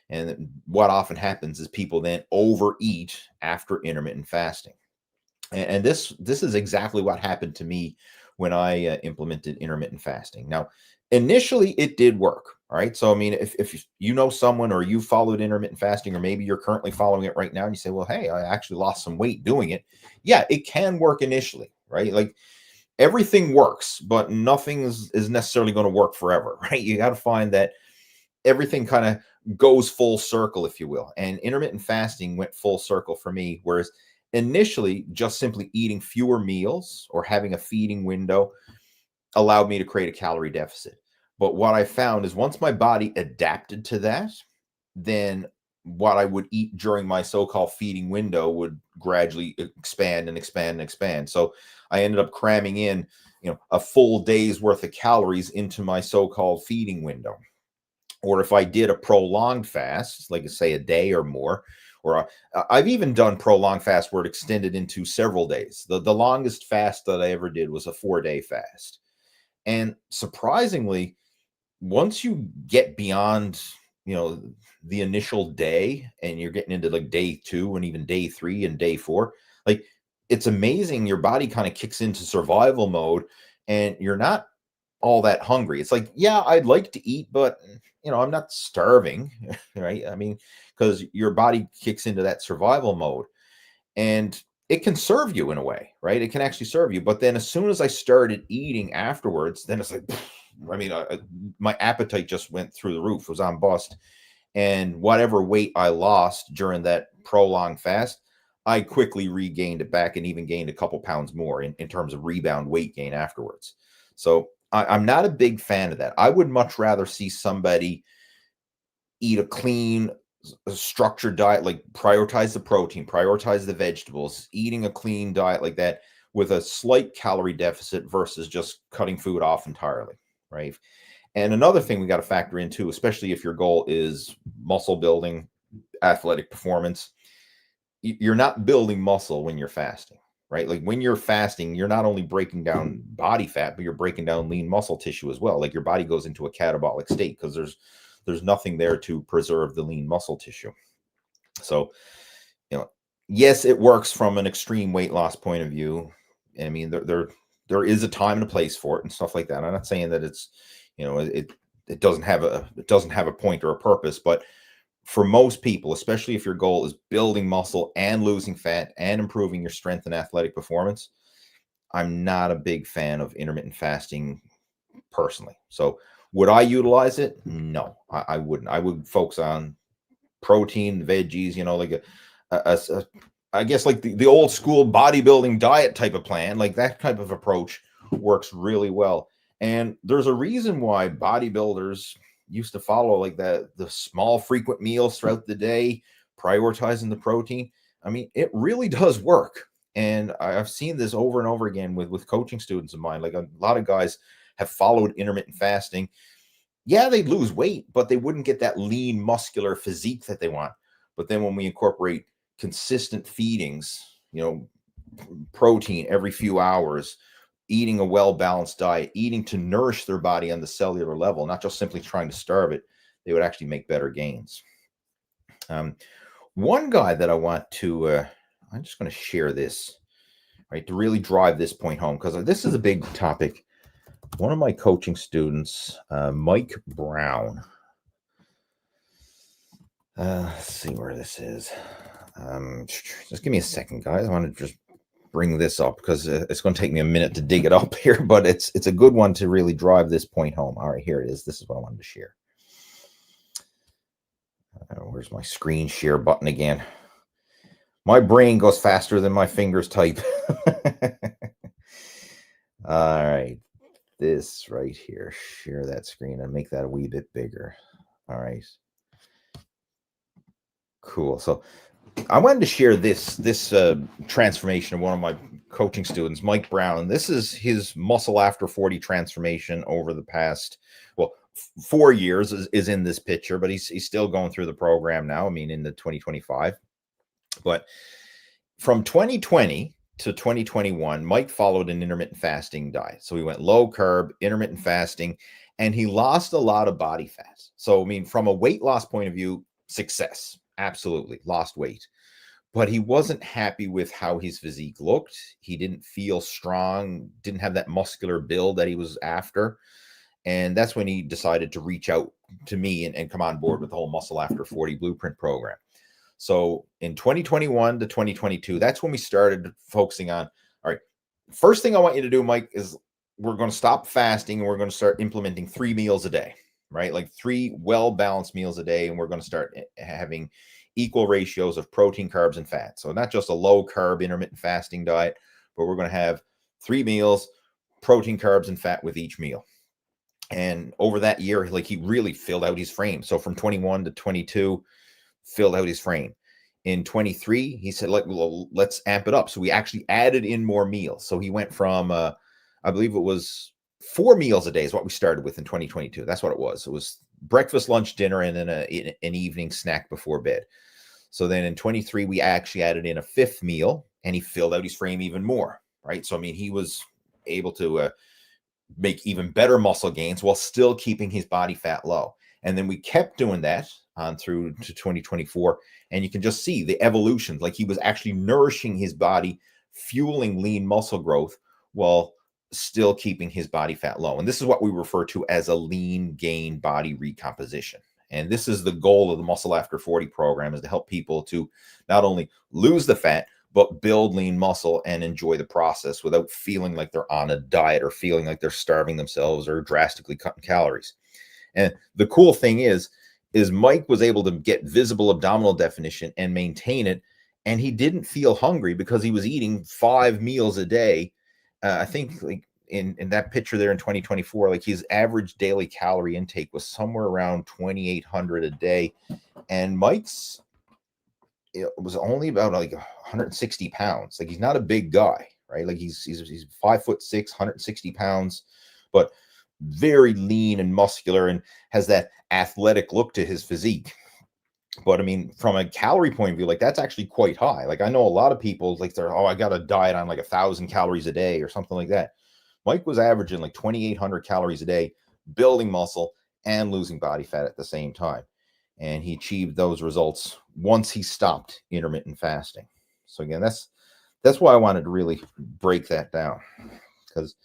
And what often happens is people then overeat after intermittent fasting. And this is exactly what happened to me when I implemented intermittent fasting. Now, initially, it did work. All right. So, I mean, if you know someone, or you followed intermittent fasting, or maybe you're currently following it right now, and you say, well, hey, I actually lost some weight doing it. Yeah, it can work initially, right? Like, everything works, but nothing is necessarily going to work forever, right? You got to find that everything kind of goes full circle, if you will. And intermittent fasting went full circle for me, whereas initially, just simply eating fewer meals or having a feeding window, allowed me to create a calorie deficit. But what I found is once my body adapted to that, then what I would eat during my so-called feeding window would gradually expand and expand and expand. So I ended up cramming in, a full day's worth of calories into my so-called feeding window. Or if I did a prolonged fast, like say a day or more, or I've even done prolonged fast where it extended into several days. The longest fast that I ever did was a 4-day fast. And surprisingly, once you get beyond, the initial day and you're getting into like day 2 and even day 3 and day 4, like it's amazing. Your body kind of kicks into survival mode and you're not all that hungry. It's like, yeah, I'd like to eat, but I'm not starving, right? I mean, because your body kicks into that survival mode and it can serve you in a way, right? It can actually serve you. But then as soon as I started eating afterwards, then it's like, I mean, my appetite just went through the roof, was on bust. And whatever weight I lost during that prolonged fast, I quickly regained it back and even gained a couple pounds more in terms of rebound weight gain afterwards. So I'm not a big fan of that. I would much rather see somebody eat a clean, structured diet, like prioritize the protein, prioritize the vegetables, eating a clean diet like that with a slight calorie deficit versus just cutting food off entirely, right? And another thing we got to factor in too, especially if your goal is muscle building, athletic performance, you're not building muscle when you're fasting, right? Like when you're fasting, you're not only breaking down body fat, but you're breaking down lean muscle tissue as well. Like your body goes into a catabolic state because there's nothing there to preserve the lean muscle tissue. So, yes, it works from an extreme weight loss point of view. I mean, there is a time and a place for it and stuff like that. I'm not saying that it's, it doesn't have a point or a purpose, but for most people, especially if your goal is building muscle and losing fat and improving your strength and athletic performance, I'm not a big fan of intermittent fasting personally. So would I utilize it? No, I wouldn't. I would focus on protein, veggies, like I guess like the old school bodybuilding diet type of plan, like that type of approach works really well. And there's a reason why bodybuilders used to follow like the small frequent meals throughout the day, prioritizing the protein. I mean, it really does work. And I've seen this over and over again with coaching students of mine. Like a lot of guys have followed intermittent fasting. Yeah, they'd lose weight, but they wouldn't get that lean muscular physique that they want. But then when we incorporate consistent feedings, protein every few hours, eating a well-balanced diet, eating to nourish their body on the cellular level, not just simply trying to starve it, they would actually make better gains. One guy that I want to, I'm just going to share this, right, to really drive this point home, because this is a big topic. One of my coaching students, Mike Brown. Let's see where this is. Just give me a second, guys. I want to just bring this up because it's going to take me a minute to dig it up here, but it's a good one to really drive this point home. All right, here it is. This is what I wanted to share. Where's my screen share button again? My brain goes faster than my fingers type. All right, this right here. Share that screen and make that a wee bit bigger. All right. Cool. So I wanted to share this transformation of one of my coaching students, Mike Brown. This is his muscle after 40 transformation over the past, 4 years is in this picture, but he's still going through the program now. I mean, into 2025. But from 2020 to 2021, Mike followed an intermittent fasting diet. So he went low carb, intermittent fasting, and he lost a lot of body fat. So, I mean, from a weight loss point of view, success. Absolutely. Lost weight. But he wasn't happy with how his physique looked. He didn't feel strong, didn't have that muscular build that he was after. And that's when he decided to reach out to me and come on board with the whole Muscle After 40 Blueprint program. So in 2021 to 2022, that's when we started focusing on, all right, first thing I want you to do, Mike, is we're going to stop fasting and we're going to start implementing 3 meals a day, right? Like 3 well-balanced meals a day. And we're going to start having equal ratios of protein, carbs, and fat. So not just a low carb intermittent fasting diet, but we're going to have 3 meals, protein, carbs, and fat with each meal. And over that year, like, he really filled out his frame. So from 21 to 22, filled out his frame. In 23, he said, let's amp it up. So we actually added in more meals. So he went from, I believe it was 4 meals a day is what we started with in 2022. That's what it was. It was breakfast, lunch, dinner, and then an evening snack before bed. So then in 23, we actually added in a 5th meal, and he filled out his frame even more, right? So, I mean, he was able to make even better muscle gains while still keeping his body fat low. And then we kept doing that on through to 2024. And you can just see the evolution. Like, he was actually nourishing his body, fueling lean muscle growth while still keeping his body fat low. And this is what we refer to as a lean gain body recomposition. And this is the goal of the Muscle After 40 program, is to help people to not only lose the fat, but build lean muscle and enjoy the process without feeling like they're on a diet or feeling like they're starving themselves or drastically cutting calories. And the cool thing is Mike was able to get visible abdominal definition and maintain it. And he didn't feel hungry because he was eating 5 meals a day. I think, like, in that picture there in 2024, like, his average daily calorie intake was somewhere around 2,800 a day. And Mike's, it was only about like 160 pounds. Like, he's not a big guy, right? Like, he's 5'6", 160 pounds, but very lean and muscular and has that athletic look to his physique. But I mean, from a calorie point of view, like, that's actually quite high. Like, I know a lot of people, like, they're, I got to diet on like 1,000 calories a day or something like that. Mike was averaging like 2,800 calories a day, building muscle and losing body fat at the same time. And he achieved those results once he stopped intermittent fasting. So again, that's why I wanted to really break that down, because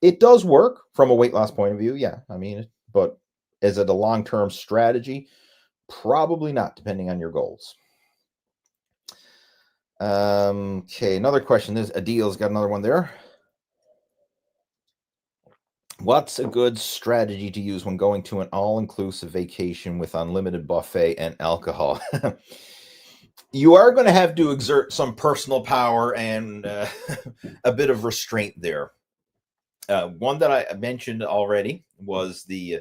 it does work from a weight loss point of view. Yeah, I mean, but is it a long-term strategy? Probably not, depending on your goals. Okay, another question. There's Adil's got another one there. What's a good strategy to use when going to an all-inclusive vacation with unlimited buffet and alcohol? You are going to have to exert some personal power and a bit of restraint there. One that I mentioned already was the,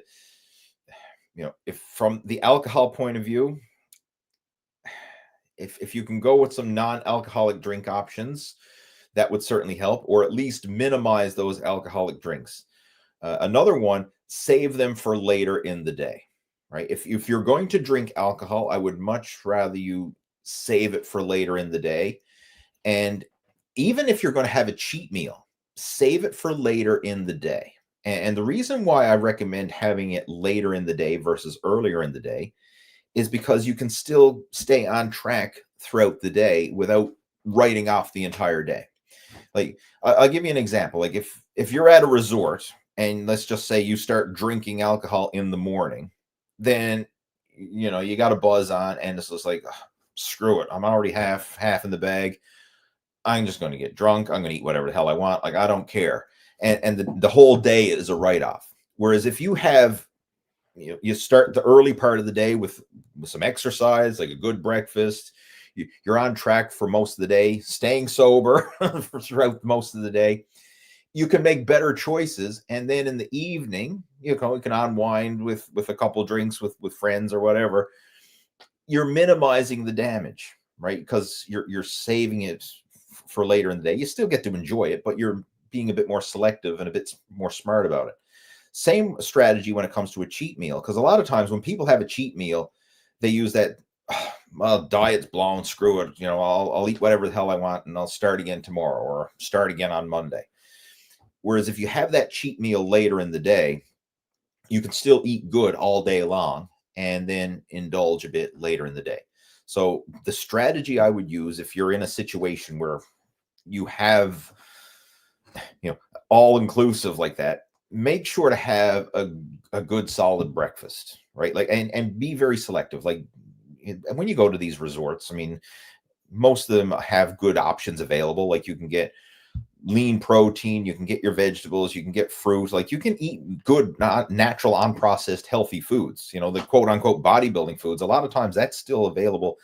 if from the alcohol point of view, if you can go with some non-alcoholic drink options, that would certainly help, or at least minimize those alcoholic drinks. Another one, save them for later in the day, right? If you're going to drink alcohol, I would much rather you save it for later in the day. And even if you're going to have a cheat meal, save it for later in the day. And the reason why I recommend having it later in the day versus earlier in the day is because you can still stay on track throughout the day without writing off the entire day. Like, I'll give you an example. Like, if you're at a resort and let's just say you start drinking alcohol in the morning, then you got a buzz on and it's just like, screw it, I'm already half in the bag, I'm just going to get drunk, I'm going to eat whatever the hell I want, like, I don't care. And the whole day is a write-off. Whereas if you have, you start the early part of the day with some exercise, like a good breakfast, you're on track for most of the day, staying sober throughout most of the day, you can make better choices. And then in the evening, you can unwind with a couple drinks with friends or whatever. You're minimizing the damage, right? Because you're saving it for later in the day. You still get to enjoy it, but you're being a bit more selective and a bit more smart about it. Same strategy when it comes to a cheat meal, because a lot of times when people have a cheat meal, they use that, well, diet's blown, screw it, I'll eat whatever the hell I want and I'll start again tomorrow or start again on Monday. Whereas if you have that cheat meal later in the day, you can still eat good all day long and then indulge a bit later in the day. So the strategy I would use if you're in a situation where you have, all inclusive like that, make sure to have a good solid breakfast, right? Like, and be very selective. Like, when you go to these resorts, I mean, most of them have good options available. Like, you can get lean protein, you can get your vegetables, you can get fruit, like, you can eat good, not natural, unprocessed, healthy foods, the quote unquote bodybuilding foods. A lot of times that's still available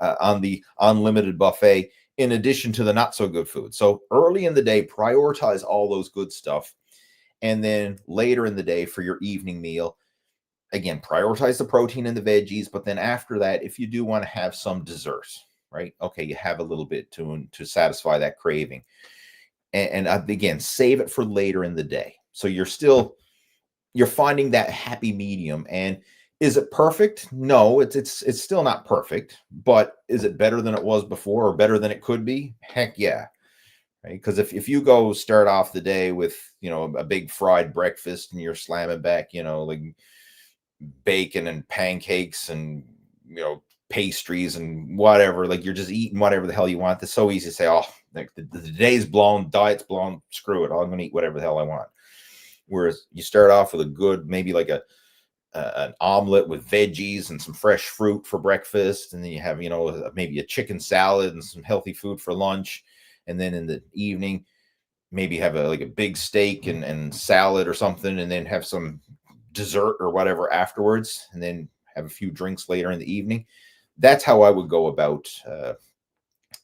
on the unlimited buffet, in addition to the not so good food. So early in the day, prioritize all those good stuff. And then later in the day for your evening meal, again, prioritize the protein and the veggies. But then after that, if you do want to have some dessert, right? Okay, you have a little bit to satisfy that craving. And again, save it for later in the day. So you're finding that happy medium. And is it perfect? No, it's still not perfect, but is it better than it was before or better than it could be? Heck yeah. Right. Because if you go start off the day with, a big fried breakfast and you're slamming back, like bacon and pancakes and, pastries and whatever, like you're just eating whatever the hell you want. It's so easy to say, oh, like the day's blown, diet's blown, screw it. I'm going to eat whatever the hell I want. Whereas you start off with a good, maybe like an omelet with veggies and some fresh fruit for breakfast, and then you have maybe a chicken salad and some healthy food for lunch, and then in the evening maybe have a big steak and salad or something, and then have some dessert or whatever afterwards, and then have a few drinks later in the evening. That's how I would go about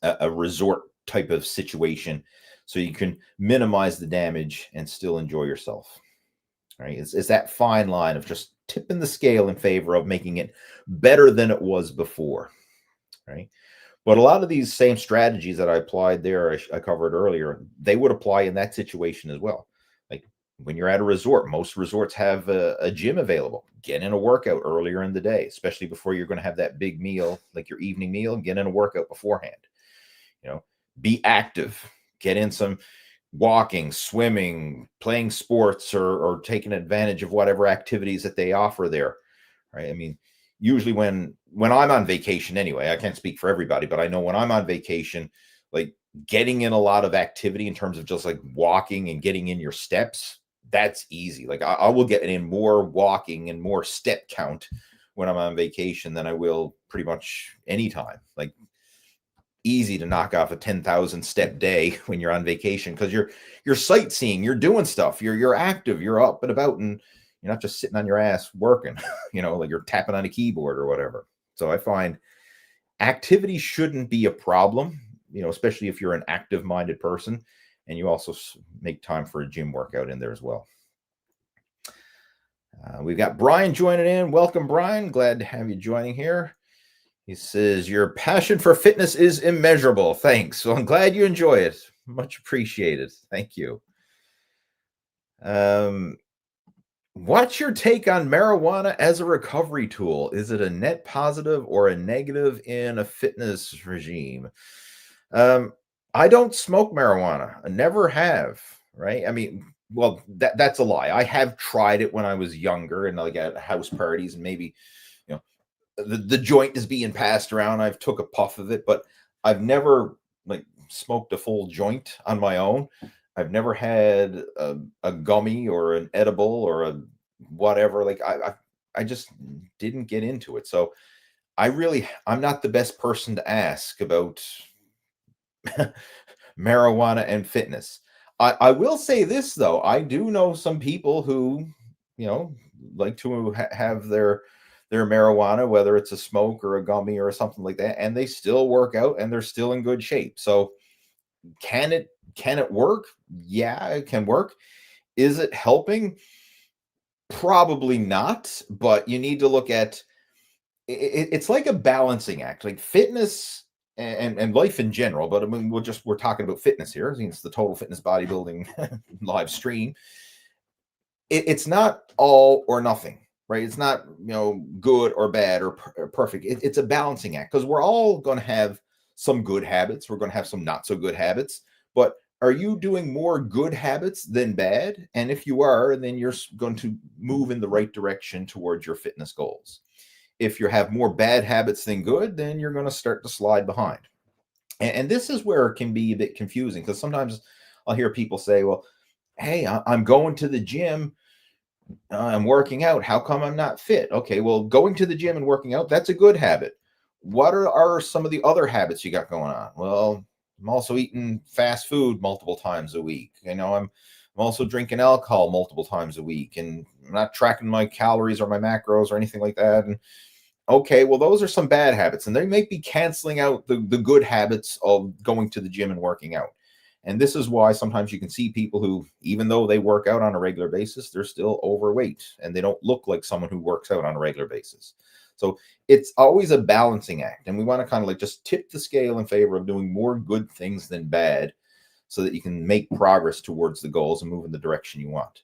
a resort type of situation, so you can minimize the damage and still enjoy yourself. Right? It's that fine line of just tipping the scale in favor of making it better than it was before. Right? But a lot of these same strategies that I applied there, I covered earlier, they would apply in that situation as well. Like when you're at a resort, most resorts have a gym available. Get in a workout earlier in the day, especially before you're going to have that big meal, like your evening meal. Get in a workout beforehand. Be active. Get in some walking, swimming, playing sports, or taking advantage of whatever activities that they offer there. Right? I mean, usually when I'm on vacation anyway, I can't speak for everybody, but I know when I'm on vacation, like getting in a lot of activity in terms of just like walking and getting in your steps, that's easy. Like I will get in more walking and more step count when I'm on vacation than I will pretty much anytime. Like easy to knock off a 10,000 step day when you're on vacation, because you're sightseeing, you're doing stuff, you're active, you're up and about, and you're not just sitting on your ass working, like you're tapping on a keyboard or whatever. So I find activity shouldn't be a problem, especially if you're an active minded person and you also make time for a gym workout in there as well. We've got Brian joining in. Welcome, Brian. Glad to have you joining here. He says, your passion for fitness is immeasurable. Thanks. So I'm glad you enjoy it. Much appreciated. Thank you. What's your take on marijuana as a recovery tool? Is it a net positive or a negative in a fitness regime? I don't smoke marijuana. I never have. Right. I mean, well, that's a lie. I have tried it when I was younger and like at house parties, and maybe, the joint is being passed around. I've took a puff of it, but I've never like smoked a full joint on my own. I've never had a gummy or an edible or a whatever. Like I just didn't get into it. So I'm not the best person to ask about marijuana and fitness. I will say this though. I do know some people who, like to have their marijuana, whether it's a smoke or a gummy or something like that, and they still work out and they're still in good shape. So can it work? Yeah, it can work. Is it helping? Probably not, but you need to look at it's like a balancing act, like fitness and life in general. But I mean, we're talking about fitness here. I mean, it's the Total Fitness Bodybuilding live stream. It's not all or nothing, right? It's not, good or bad or perfect. It's a balancing act, because we're all going to have some good habits. We're going to have some not so good habits. But are you doing more good habits than bad? And if you are, then you're going to move in the right direction towards your fitness goals. If you have more bad habits than good, then you're going to start to slide behind. And this is where it can be a bit confusing, because sometimes I'll hear people say, well, hey, I'm going to the gym, I'm working out. How come I'm not fit? Okay, well, going to the gym and working out, that's a good habit. What are some of the other habits you got going on? Well, I'm also eating fast food multiple times a week. I'm also drinking alcohol multiple times a week, and I'm not tracking my calories or my macros or anything like that. And okay, well, those are some bad habits, and they may be canceling out the good habits of going to the gym and working out. And this is why sometimes you can see people who, even though they work out on a regular basis, they're still overweight and they don't look like someone who works out on a regular basis. So it's always a balancing act. And we want to kind of like just tip the scale in favor of doing more good things than bad so that you can make progress towards the goals and move in the direction you want.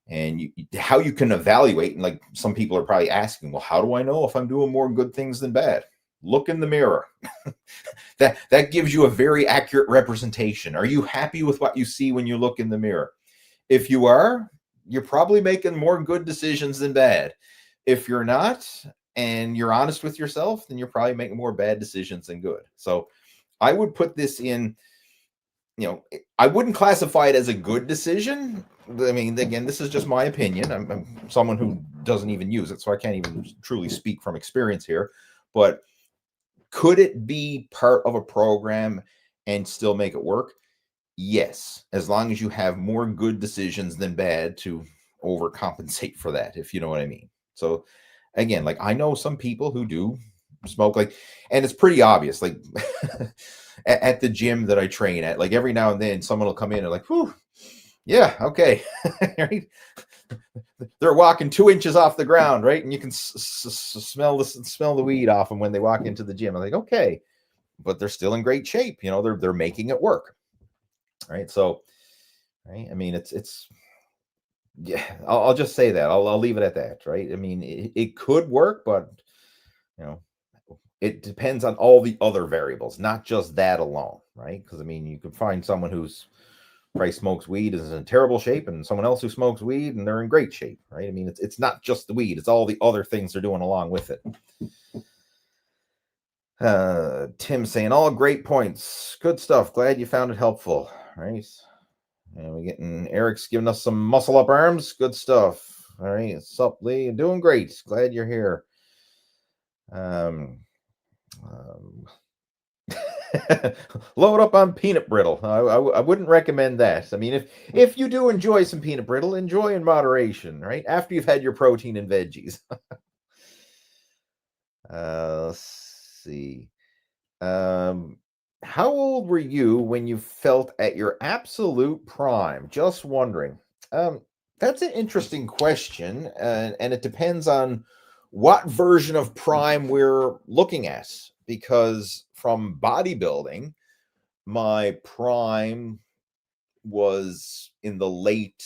And how you can evaluate, and like some people are probably asking, well, how do I know if I'm doing more good things than bad? Look in the mirror. that gives you a very accurate representation. Are you happy with what you see when you look in the mirror? If you are, you're probably making more good decisions than bad. If you're not, and you're honest with yourself, then you're probably making more bad decisions than good. So I would put this in, I wouldn't classify it as a good decision. I mean, again, this is just my opinion. I'm someone who doesn't even use it, so I can't even truly speak from experience here. But could it be part of a program and still make it work? Yes, as long as you have more good decisions than bad to overcompensate for that, if you know what I mean. So again, like I know some people who do smoke, like, and it's pretty obvious, like at the gym that I train at, like every now and then someone will come in and like, whew, yeah, okay. Right? They're walking 2 inches off the ground, right? And you can smell the weed off them when they walk into the gym. I'm like, okay, but they're still in great shape. They're making it work, right? So, right. I mean, it's yeah. I'll just say that. I'll leave it at that, right? I mean, it could work, but it depends on all the other variables, not just that alone, right? Because I mean, you could find someone who's probably smokes weed is in terrible shape and someone else who smokes weed and they're in great shape, right? I mean, it's not just the weed, it's all the other things they're doing along with it. Tim saying, all great points. Good stuff. Glad you found it helpful, right? And we're getting Eric's giving us some muscle up arms. Good stuff. All right. Sup, Lee? You're doing great. Glad you're here. Load up on peanut brittle. I wouldn't recommend that. I mean, if you do enjoy some peanut brittle, enjoy in moderation, right? After you've had your protein and veggies. Let's see. How old were you when you felt at your absolute prime? Just wondering. That's an interesting question, and it depends on what version of prime we're looking at. Because from bodybuilding, my prime was in the late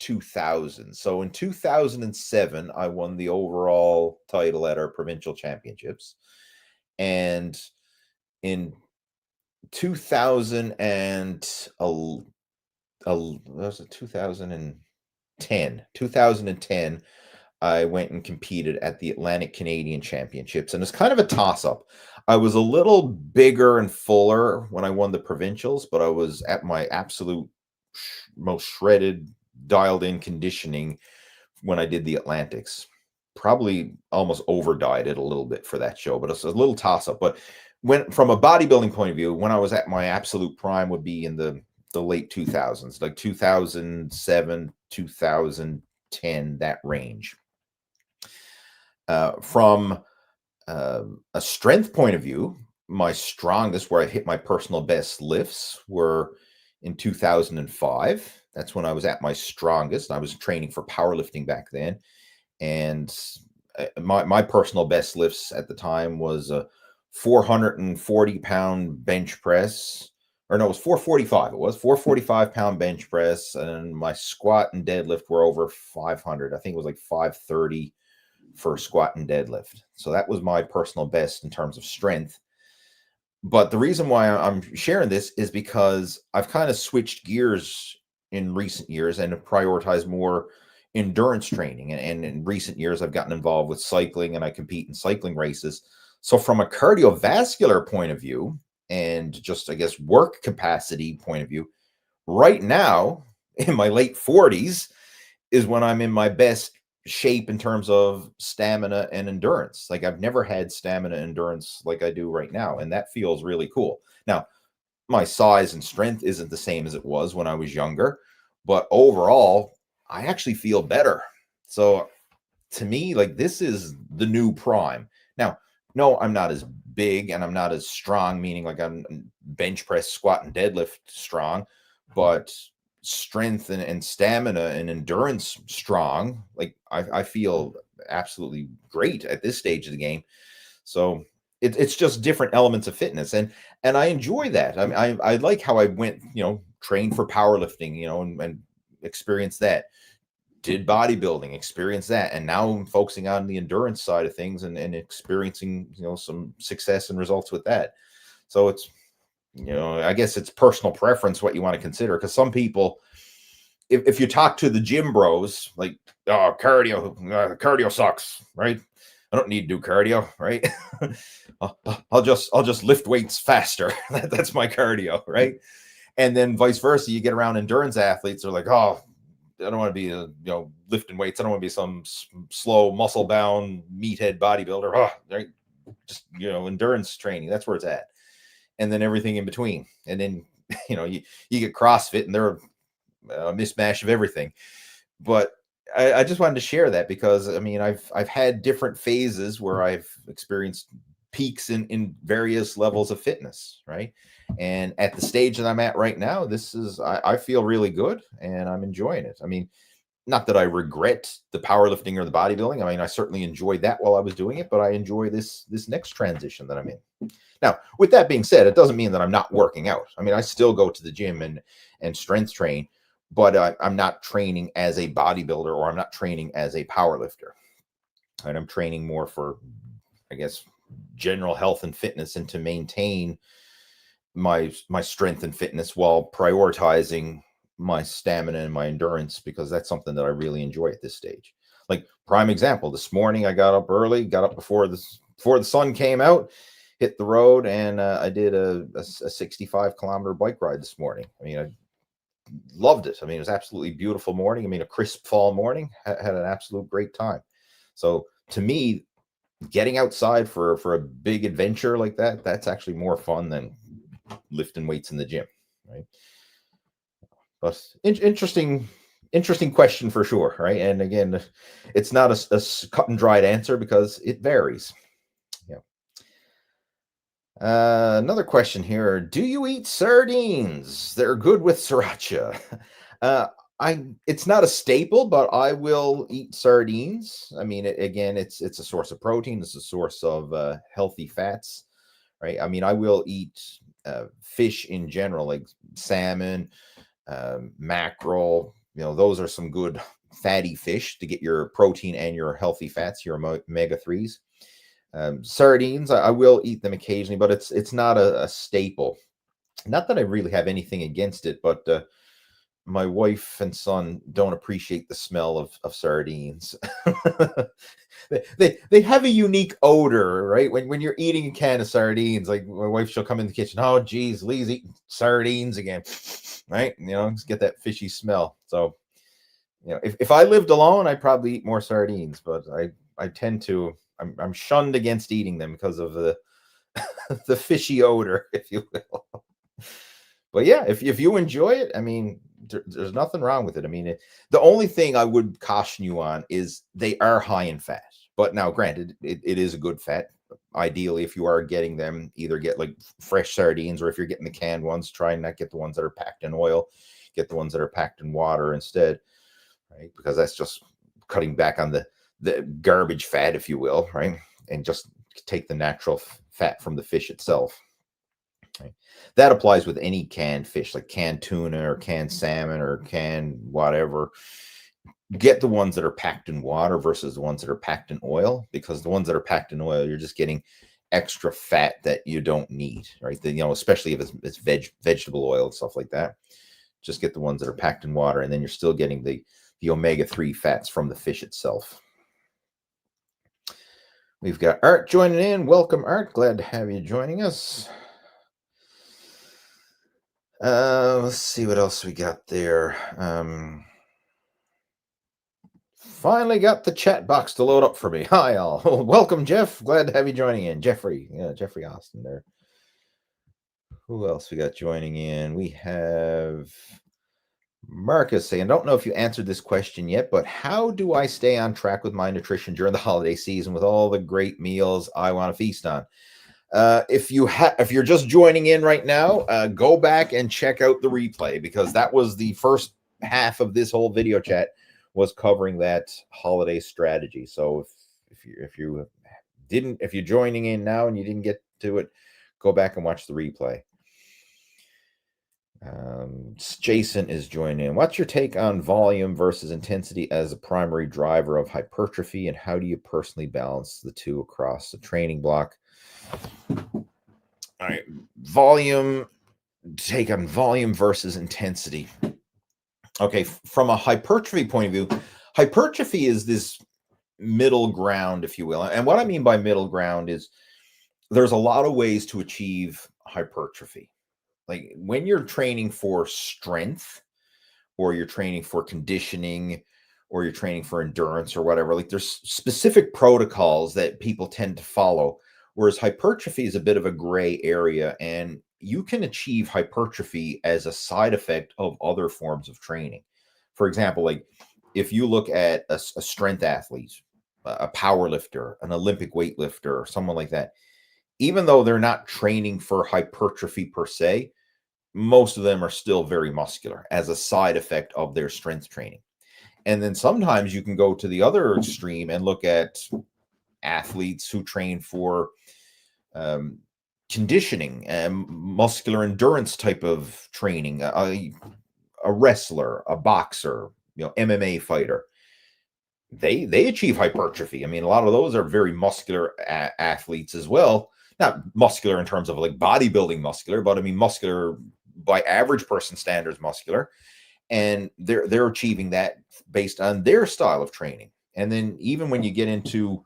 2000s. So in 2007, I won the overall title at our provincial championships. And in 2010, I went and competed at the Atlantic Canadian Championships, and it's kind of a toss-up. I was a little bigger and fuller when I won the provincials, but I was at my absolute most shredded, dialed-in conditioning when I did the Atlantics. Probably almost over-dieted a little bit for that show, but it's a little toss-up. But from a bodybuilding point of view, when I was at my absolute prime would be in the late 2000s, like 2007, 2010, that range. From a strength point of view, my strongest, where I hit my personal best lifts, were in 2005. That's when I was at my strongest. I was training for powerlifting back then. And my personal best lifts at the time was a 440-pound bench press. Or no, it was 445. It was 445-pound bench press. And my squat and deadlift were over 500. I think it was like 530 for squat and deadlift. So that was my personal best in terms of strength. But the reason why I'm sharing this is because I've kind of switched gears in recent years and have prioritized more endurance training. And in recent years, I've gotten involved with cycling and I compete in cycling races. So from a cardiovascular point of view and just, I guess, work capacity point of view, right now in my late 40s is when I'm in my best shape in terms of stamina and endurance. Like I've never had stamina endurance like I do right now. And that feels really cool. Now, my size and strength isn't the same as it was when I was younger, but overall, I actually feel better. So to me, like this is the new prime. Now, no, I'm not as big and I'm not as strong, meaning like I'm bench press, squat, and deadlift strong, but strength and stamina and endurance strong. Like I feel absolutely great at this stage of the game. So it's just different elements of fitness, and I enjoy that. I mean, I like how I went, trained for powerlifting, and experienced that. Did bodybuilding, experienced that, and now I'm focusing on the endurance side of things and experiencing, some success and results with that. So it's, I guess it's personal preference what you want to consider, because some people, if you talk to the gym bros, like, oh, cardio sucks, right? I don't need to do cardio, right? I'll just lift weights faster. That's my cardio, right? And then vice versa, you get around endurance athletes are like, oh, I don't want to be lifting weights. I don't want to be some slow muscle bound meathead bodybuilder. Oh, right? Just endurance training. That's where it's at. And then everything in between. And then you get CrossFit, and they're a mismatch of everything. But I just wanted to share that, because I mean I've had different phases where I've experienced peaks in various levels of fitness, right? And at the stage that I'm at right now, I feel really good and I'm enjoying it. I mean, not that I regret the powerlifting or the bodybuilding. I mean, I certainly enjoyed that while I was doing it, but I enjoy this next transition that I'm in. Now, with that being said, it doesn't mean that I'm not working out. I mean, I still go to the gym and strength train, but I'm not training as a bodybuilder, or I'm not training as a powerlifter. And I'm training more for, I guess, general health and fitness, and to maintain my strength and fitness while prioritizing my stamina and my endurance, because that's something that I really enjoy at this stage. Like, prime example, this morning I got up early, got up before the sun came out, hit the road, and I did a 65-kilometer bike ride this morning. I mean, I loved it. I mean, it was absolutely beautiful morning. I mean, a crisp fall morning. Had an absolute great time. So to me, getting outside for a big adventure like that's actually more fun than lifting weights in the gym, right? But interesting question for sure, right? And again, it's not a cut and dried answer, because it varies. Yeah. Another question here: do you eat sardines? They're good with sriracha. It's not a staple, but I will eat sardines. I mean, again, it's a source of protein. It's a source of healthy fats, right? I mean, I will eat fish in general, like salmon, mackerel. Those are some good fatty fish to get your protein and your healthy fats, your omega-3s. Sardines, I will eat them occasionally, but it's not a staple. Not that I really have anything against it, but my wife and son don't appreciate the smell of sardines. they have a unique odor, right? When you're eating a can of sardines, like my wife, she'll come in the kitchen. Oh, geez, Lee's eating sardines again, right? Just get that fishy smell. So, if I lived alone, I'd probably eat more sardines, but I tend to. I'm shunned against eating them because of the the fishy odor, if you will. But yeah, if you enjoy it, I mean, there's nothing wrong with it. I mean, the only thing I would caution you on is they are high in fat. But now, granted, it is a good fat. Ideally, if you are getting them, either get like fresh sardines, or if you're getting the canned ones, try and not get the ones that are packed in oil. Get the ones that are packed in water instead, right? Because that's just cutting back on the garbage fat, if you will, right? And just take the natural fat from the fish itself. Right. That applies with any canned fish, like canned tuna or canned salmon or canned whatever. Get the ones that are packed in water versus the ones that are packed in oil, because the ones that are packed in oil, you're just getting extra fat that you don't need, right? Especially if it's vegetable oil and stuff like that. Just get the ones that are packed in water, and then you're still getting the omega-3 fats from the fish itself. We've got Art joining in. Welcome, Art. Glad to have you joining us. Let's see what else we got there. Finally got the chat box to load up for me. Hi, all. Welcome, Jeff. Glad to have you joining in. Jeffrey. Yeah, Jeffrey Austin there. Who else we got joining in? We have Marcus saying, I don't know if you answered this question yet, but how do I stay on track with my nutrition during the holiday season with all the great meals I want to feast on? If you're just joining in right now, go back and check out the replay, because that was the first half of this whole video chat was covering that holiday strategy. So if you're joining in now and you didn't get to it, go back and watch the replay. Jason is joining in. What's your take on volume versus intensity as a primary driver of hypertrophy, and how do you personally balance the two across the training block? All right, take on volume versus intensity. Okay, from a hypertrophy point of view, hypertrophy is this middle ground, if you will. And what I mean by middle ground is there's a lot of ways to achieve hypertrophy. Like when you're training for strength, or you're training for conditioning, or you're training for endurance or whatever, like there's specific protocols that people tend to follow, whereas hypertrophy is a bit of a gray area, and you can achieve hypertrophy as a side effect of other forms of training. For example, like if you look at a strength athlete, a power lifter, an Olympic weightlifter, or someone like that, even though they're not training for hypertrophy per se, most of them are still very muscular as a side effect of their strength training. And then sometimes you can go to the other extreme and look at athletes who train for conditioning and muscular endurance type of training, a wrestler, a boxer, MMA fighter. They achieve hypertrophy. I mean, a lot of those are very muscular athletes as well. Not muscular in terms of like bodybuilding muscular, but I mean muscular by average person standards muscular. And they're achieving that based on their style of training. And then even when you get into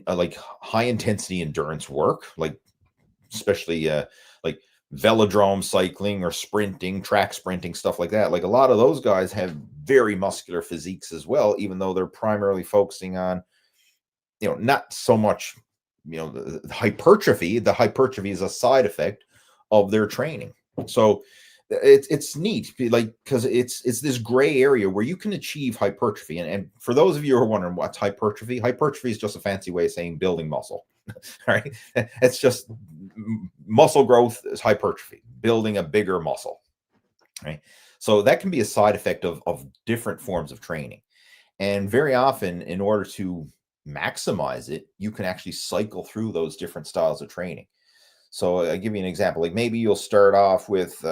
like high intensity endurance work, like especially like velodrome cycling or sprinting, track sprinting, stuff like that, like a lot of those guys have very muscular physiques as well, even though they're primarily focusing on not so much the hypertrophy. The hypertrophy is a side effect of their training. So it's neat, like, because it's this gray area where you can achieve hypertrophy. And for those of you who are wondering what's hypertrophy is just a fancy way of saying building muscle. Right? It's just muscle growth is hypertrophy, building a bigger muscle. Right? So that can be a side effect of different forms of training. And very often, in order to maximize it, you can actually cycle through those different styles of training. So I'll give you an example. Like maybe you'll start off with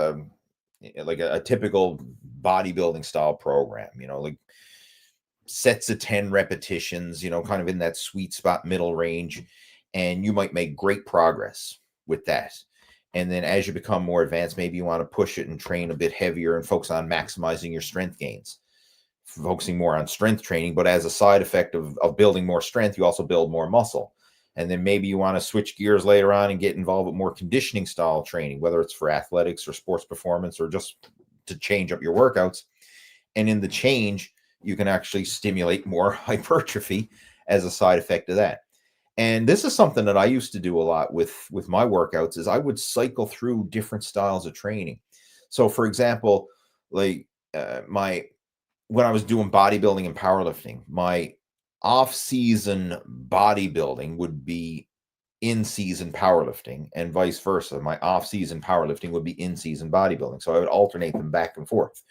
like a typical bodybuilding style program, like sets of 10 repetitions, kind of in that sweet spot middle range. And you might make great progress with that. And then as you become more advanced, maybe you want to push it and train a bit heavier and focus on maximizing your strength gains, focusing more on strength training. But as a side effect of building more strength, you also build more muscle. And then maybe you want to switch gears later on and get involved with more conditioning style training, whether it's for athletics or sports performance or just to change up your workouts. And in the change, you can actually stimulate more hypertrophy as a side effect of that. And this is something that I used to do a lot with my workouts, is I would cycle through different styles of training. So for example, like when I was doing bodybuilding and powerlifting, my off-season bodybuilding would be in-season powerlifting, and vice versa. My off-season powerlifting would be in-season bodybuilding. So I would alternate them back and forth.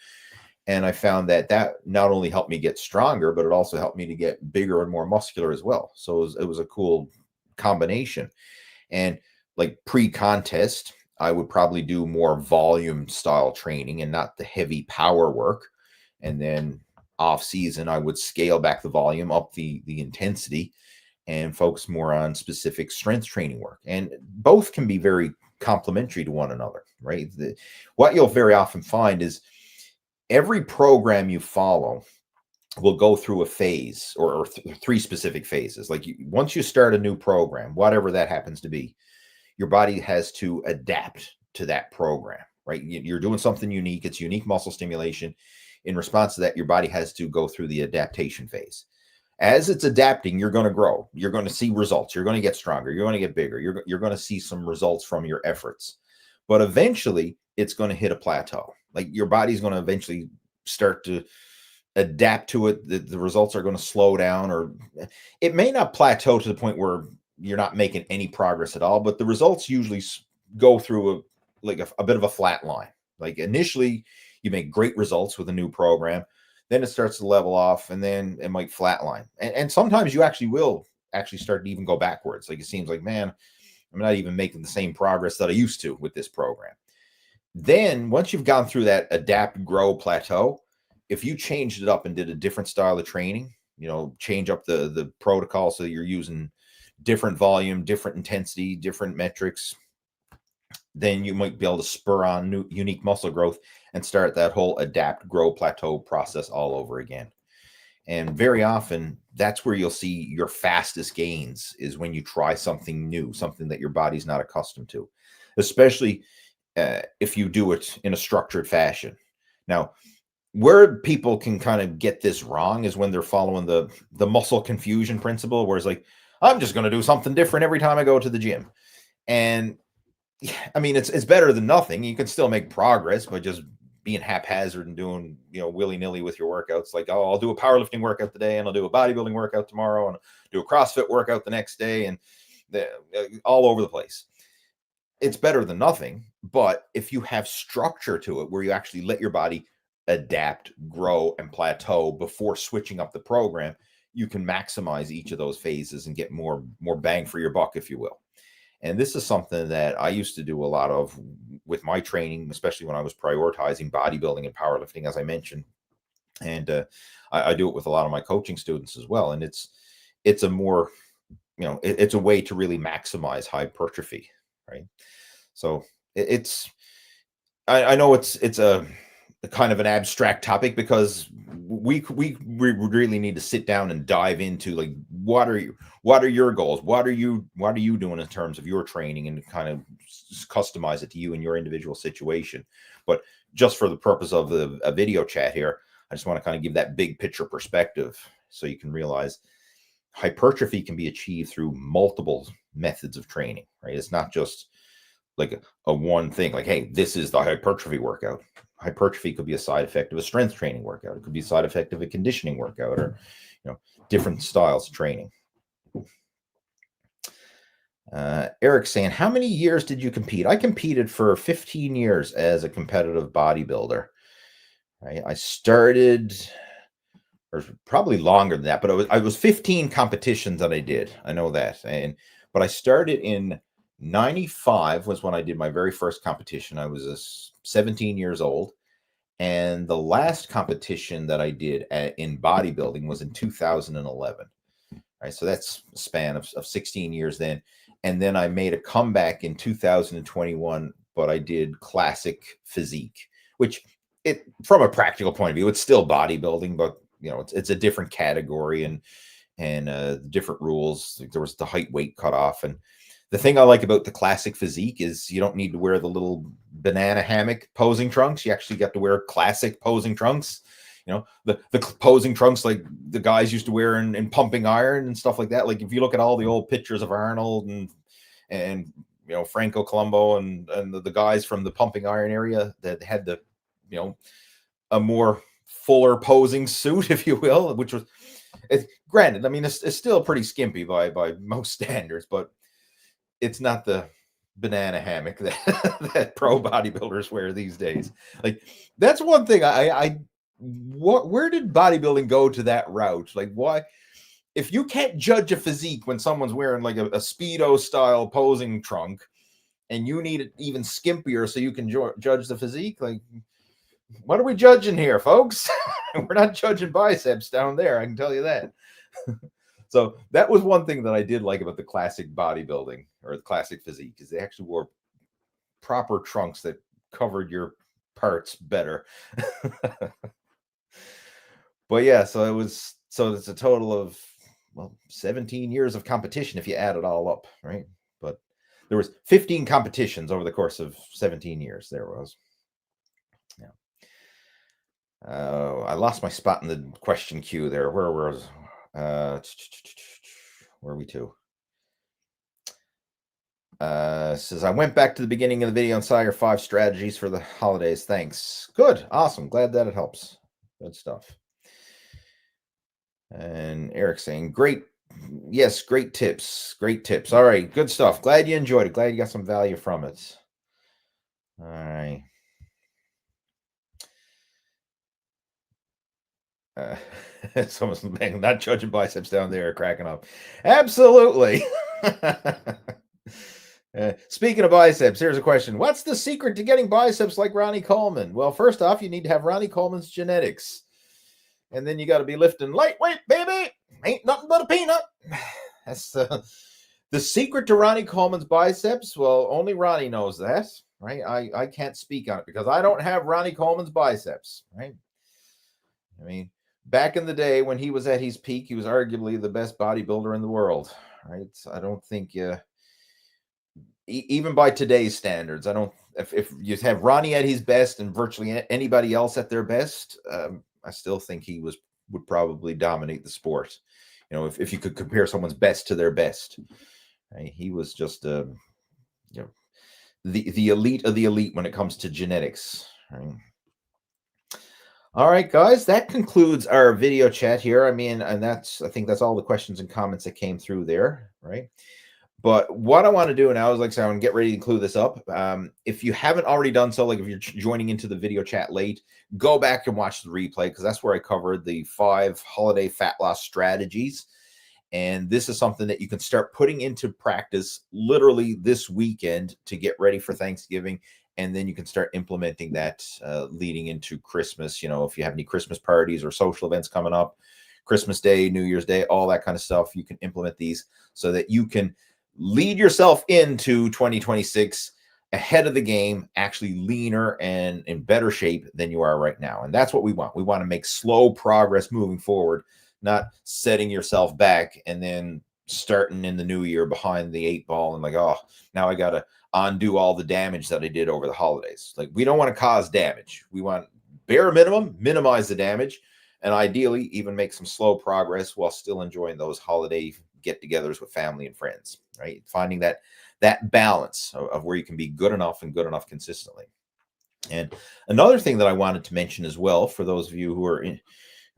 And I found that not only helped me get stronger, but it also helped me to get bigger and more muscular as well. So it was a cool combination. And like pre-contest, I would probably do more volume style training and not the heavy power work. And then off season, I would scale back the volume, up the intensity, and focus more on specific strength training work. And both can be very complementary to one another, right? What you'll very often find is every program you follow will go through a phase or three specific phases. Like once you start a new program, whatever that happens to be, your body has to adapt to that program, right? You're doing something unique. It's unique muscle stimulation. In response to that, your body has to go through the adaptation phase. As it's adapting, you're going to grow. You're going to see results. You're going to get stronger. You're going to get bigger. You're going to see some results from your efforts. But eventually, it's going to hit a plateau. Like your body's going to eventually start to adapt to it. The results are going to slow down, or it may not plateau to the point where you're not making any progress at all. But the results usually go through a bit of a flat line. Like initially, you make great results with a new program, then it starts to level off, and then it might flatline. And sometimes you actually will actually start to even go backwards. Like it seems like, man, I'm not even making the same progress that I used to with this program. Then once you've gone through that adapt, grow, plateau, if you changed it up and did a different style of training, change up the protocol so that you're using different volume, different intensity, different metrics, then you might be able to spur on new unique muscle growth and start that whole adapt, grow, plateau process all over again. And very often that's where you'll see your fastest gains, is when you try something new, something that your body's not accustomed to, especially if you do it in a structured fashion. Now, where people can kind of get this wrong is when they're following the muscle confusion principle, where it's like, I'm just going to do something different every time I go to the gym. And I mean, it's better than nothing. You can still make progress by just being haphazard and doing, willy-nilly with your workouts. Like, oh, I'll do a powerlifting workout today, and I'll do a bodybuilding workout tomorrow, and I'll do a CrossFit workout the next day, and all over the place. It's better than nothing. But if you have structure to it, where you actually let your body adapt, grow, and plateau before switching up the program, you can maximize each of those phases and get more bang for your buck, if you will. And this is something that I used to do a lot of with my training, especially when I was prioritizing bodybuilding and powerlifting, as I mentioned. And I do it with a lot of my coaching students as well. And it's a more, it's a way to really maximize hypertrophy, right? So I know it's a kind of an abstract topic, because we really need to sit down and dive into, like, what are your goals, what are you doing in terms of your training, and kind of customize it to you and your individual situation. But just for the purpose of a video chat here, I just want to kind of give that big picture perspective, so you can realize hypertrophy can be achieved through multiple methods of training, right? It's not just like a one thing, like, hey, this is the hypertrophy workout. Hypertrophy could be a side effect of a strength training workout. It could be a side effect of a conditioning workout, or different styles of training. Eric saying, how many years did you compete? I competed for 15 years as a competitive bodybuilder. Right? I started, or probably longer than that, but I was 15 competitions that I did. I know that. But I started in 95 was when I did my very first competition. I was 17 years old. And the last competition that I did in bodybuilding was in 2011. Right. So that's a span of 16 years then. And then I made a comeback in 2021, but I did classic physique, which, from a practical point of view, it's still bodybuilding, but it's a different category and different rules. There was the height weight cutoff. And the thing I like about the classic physique is you don't need to wear the little banana hammock posing trunks. You actually got to wear classic posing trunks. The posing trunks like the guys used to wear in Pumping Iron and stuff like that. Like, if you look at all the old pictures of Arnold and Franco Columbo and the guys from the Pumping Iron area that had the a more fuller posing suit, if you will, which was, granted, I mean, it's still pretty skimpy by most standards, but it's not the banana hammock that pro bodybuilders wear these days. Like, that's one thing where did bodybuilding go to that route? Like, why, if you can't judge a physique when someone's wearing like a Speedo style posing trunk, and you need it even skimpier so you can judge the physique, like, what are we judging here, folks? We're not judging biceps down there, I can tell you that. So that was one thing that I did like about the classic bodybuilding, or the classic physique, is they actually wore proper trunks that covered your parts better. But yeah, so it's a total of 17 years of competition if you add it all up, right? But there was 15 competitions over the course of 17 years. There was. Yeah. I lost my spot in the question queue there. Where was where are we to? Says, I went back to the beginning of the video and saw your 5 strategies for the holidays. Thanks. Good. Awesome. Glad that it helps. Good stuff. And Eric saying, great Yes, great tips. Great tips. All right, good stuff. Glad you enjoyed it. Glad you got some value from it. All right. Uh, someone's not judging biceps down there, cracking up. Absolutely. Speaking of biceps, here's a question. What's the secret to getting biceps like Ronnie Coleman? Well, first off, you need to have Ronnie Coleman's genetics. And then you got to be lifting lightweight, baby. Ain't nothing but a peanut. That's the secret to Ronnie Coleman's biceps. Well, only Ronnie knows that, right? I can't speak on it because I don't have Ronnie Coleman's biceps, right? I mean, back in the day when he was at his peak, he was arguably the best bodybuilder in the world, right? I don't think, even by today's standards, I don't. If you have Ronnie at his best and virtually anybody else at their best, I still think he would probably dominate the sport. You know, if you could compare someone's best to their best, right? He was just, you know, the elite of the elite when it comes to genetics. Right? All right, guys, that concludes our video chat here. I mean, and I think that's all the questions and comments that came through there, right? But what I want to do now is, like I said, I want to get ready to clue this up. If you haven't already done so, like if you're joining into the video chat late, go back and watch the replay because that's where I covered the 5 holiday fat loss strategies. And this is something that you can start putting into practice literally this weekend to get ready for Thanksgiving. And then you can start implementing that leading into Christmas. You know, if you have any Christmas parties or social events coming up, Christmas Day, New Year's Day, all that kind of stuff, you can implement these so that you can lead yourself into 2026 ahead of the game, actually leaner and in better shape than you are right now. And that's what we want. We want to make slow progress moving forward, not setting yourself back and then starting in the new year behind the 8 ball and like, oh, now I got to undo all the damage that I did over the holidays. Like, we don't want to cause damage. We want bare minimum, minimize the damage, and ideally even make some slow progress while still enjoying those holiday get-togethers with family and friends, right? Finding that balance of where you can be good enough and good enough consistently. And another thing that I wanted to mention as well, for those of you who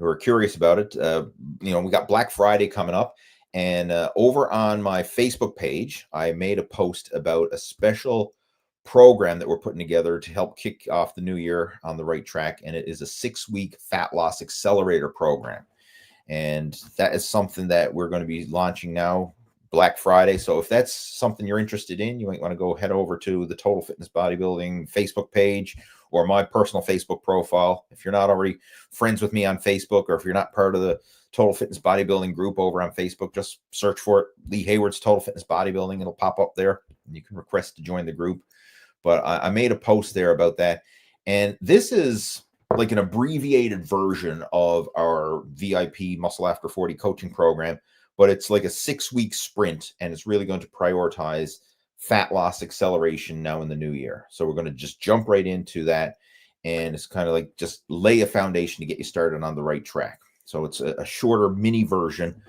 are curious about it, you know, we got Black Friday coming up, and over on my Facebook page, I made a post about a special program that we're putting together to help kick off the new year on the right track, and it is a 6-week fat loss accelerator program. And that is something that we're going to be launching now, Black Friday. So if that's something you're interested in, you might want to go head over to the Total Fitness Bodybuilding Facebook page or my personal Facebook profile. If you're not already friends with me on Facebook, or if you're not part of the Total Fitness Bodybuilding group over on Facebook, just search for it, Lee Hayward's Total Fitness Bodybuilding. It'll pop up there, and you can request to join the group. But I made a post there about that. And this is like an abbreviated version of our VIP Muscle After 40 coaching program, but it's like a 6-week sprint, and it's really going to prioritize fat loss acceleration now in the new year. So we're going to just jump right into that, and it's kind of like just lay a foundation to get you started on the right track. So it's a shorter mini version.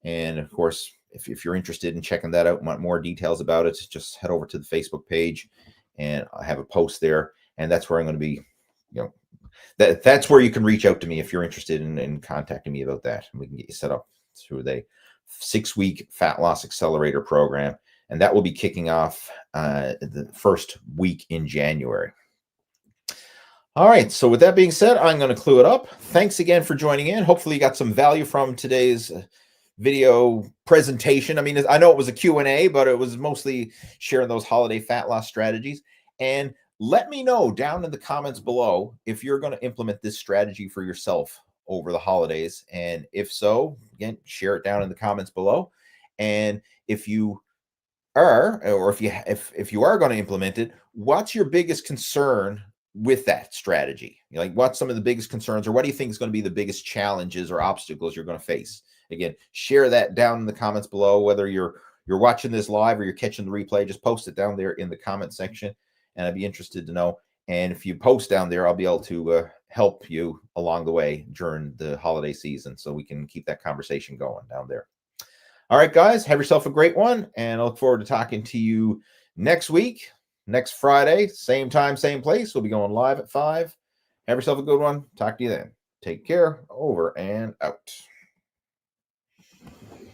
And of course, if you're interested in checking that out and want more details about it, just head over to the Facebook page, and I have a post there, and that's where I'm going to be, you know, that's where you can reach out to me if you're interested in contacting me about that. And we can get you set up through the 6-week fat loss accelerator program. And that will be kicking off the first week in January. All right. So with that being said, I'm going to clue it up. Thanks again for joining in. Hopefully you got some value from today's video presentation. I mean, I know it was a Q&A, but it was mostly sharing those holiday fat loss strategies. And let me know down in the comments below if you're going to implement this strategy for yourself over the holidays. And if so, again, share it down in the comments below. And if you are, or if you are going to implement it, what's your biggest concern with that strategy? Like, what's some of the biggest concerns, or what do you think is going to be the biggest challenges or obstacles you're going to face? Again, share that down in the comments below. Whether you're watching this live or you're catching the replay, just post it down there in the comment section, and I'd be interested to know. And if you post down there, I'll be able to help you along the way during the holiday season, so we can keep that conversation going down there. All right, guys, have yourself a great one, and I look forward to talking to you next week, next Friday, same time, same place. We'll be going live at 5. Have yourself a good one. Talk to you then. Take care. Over and out.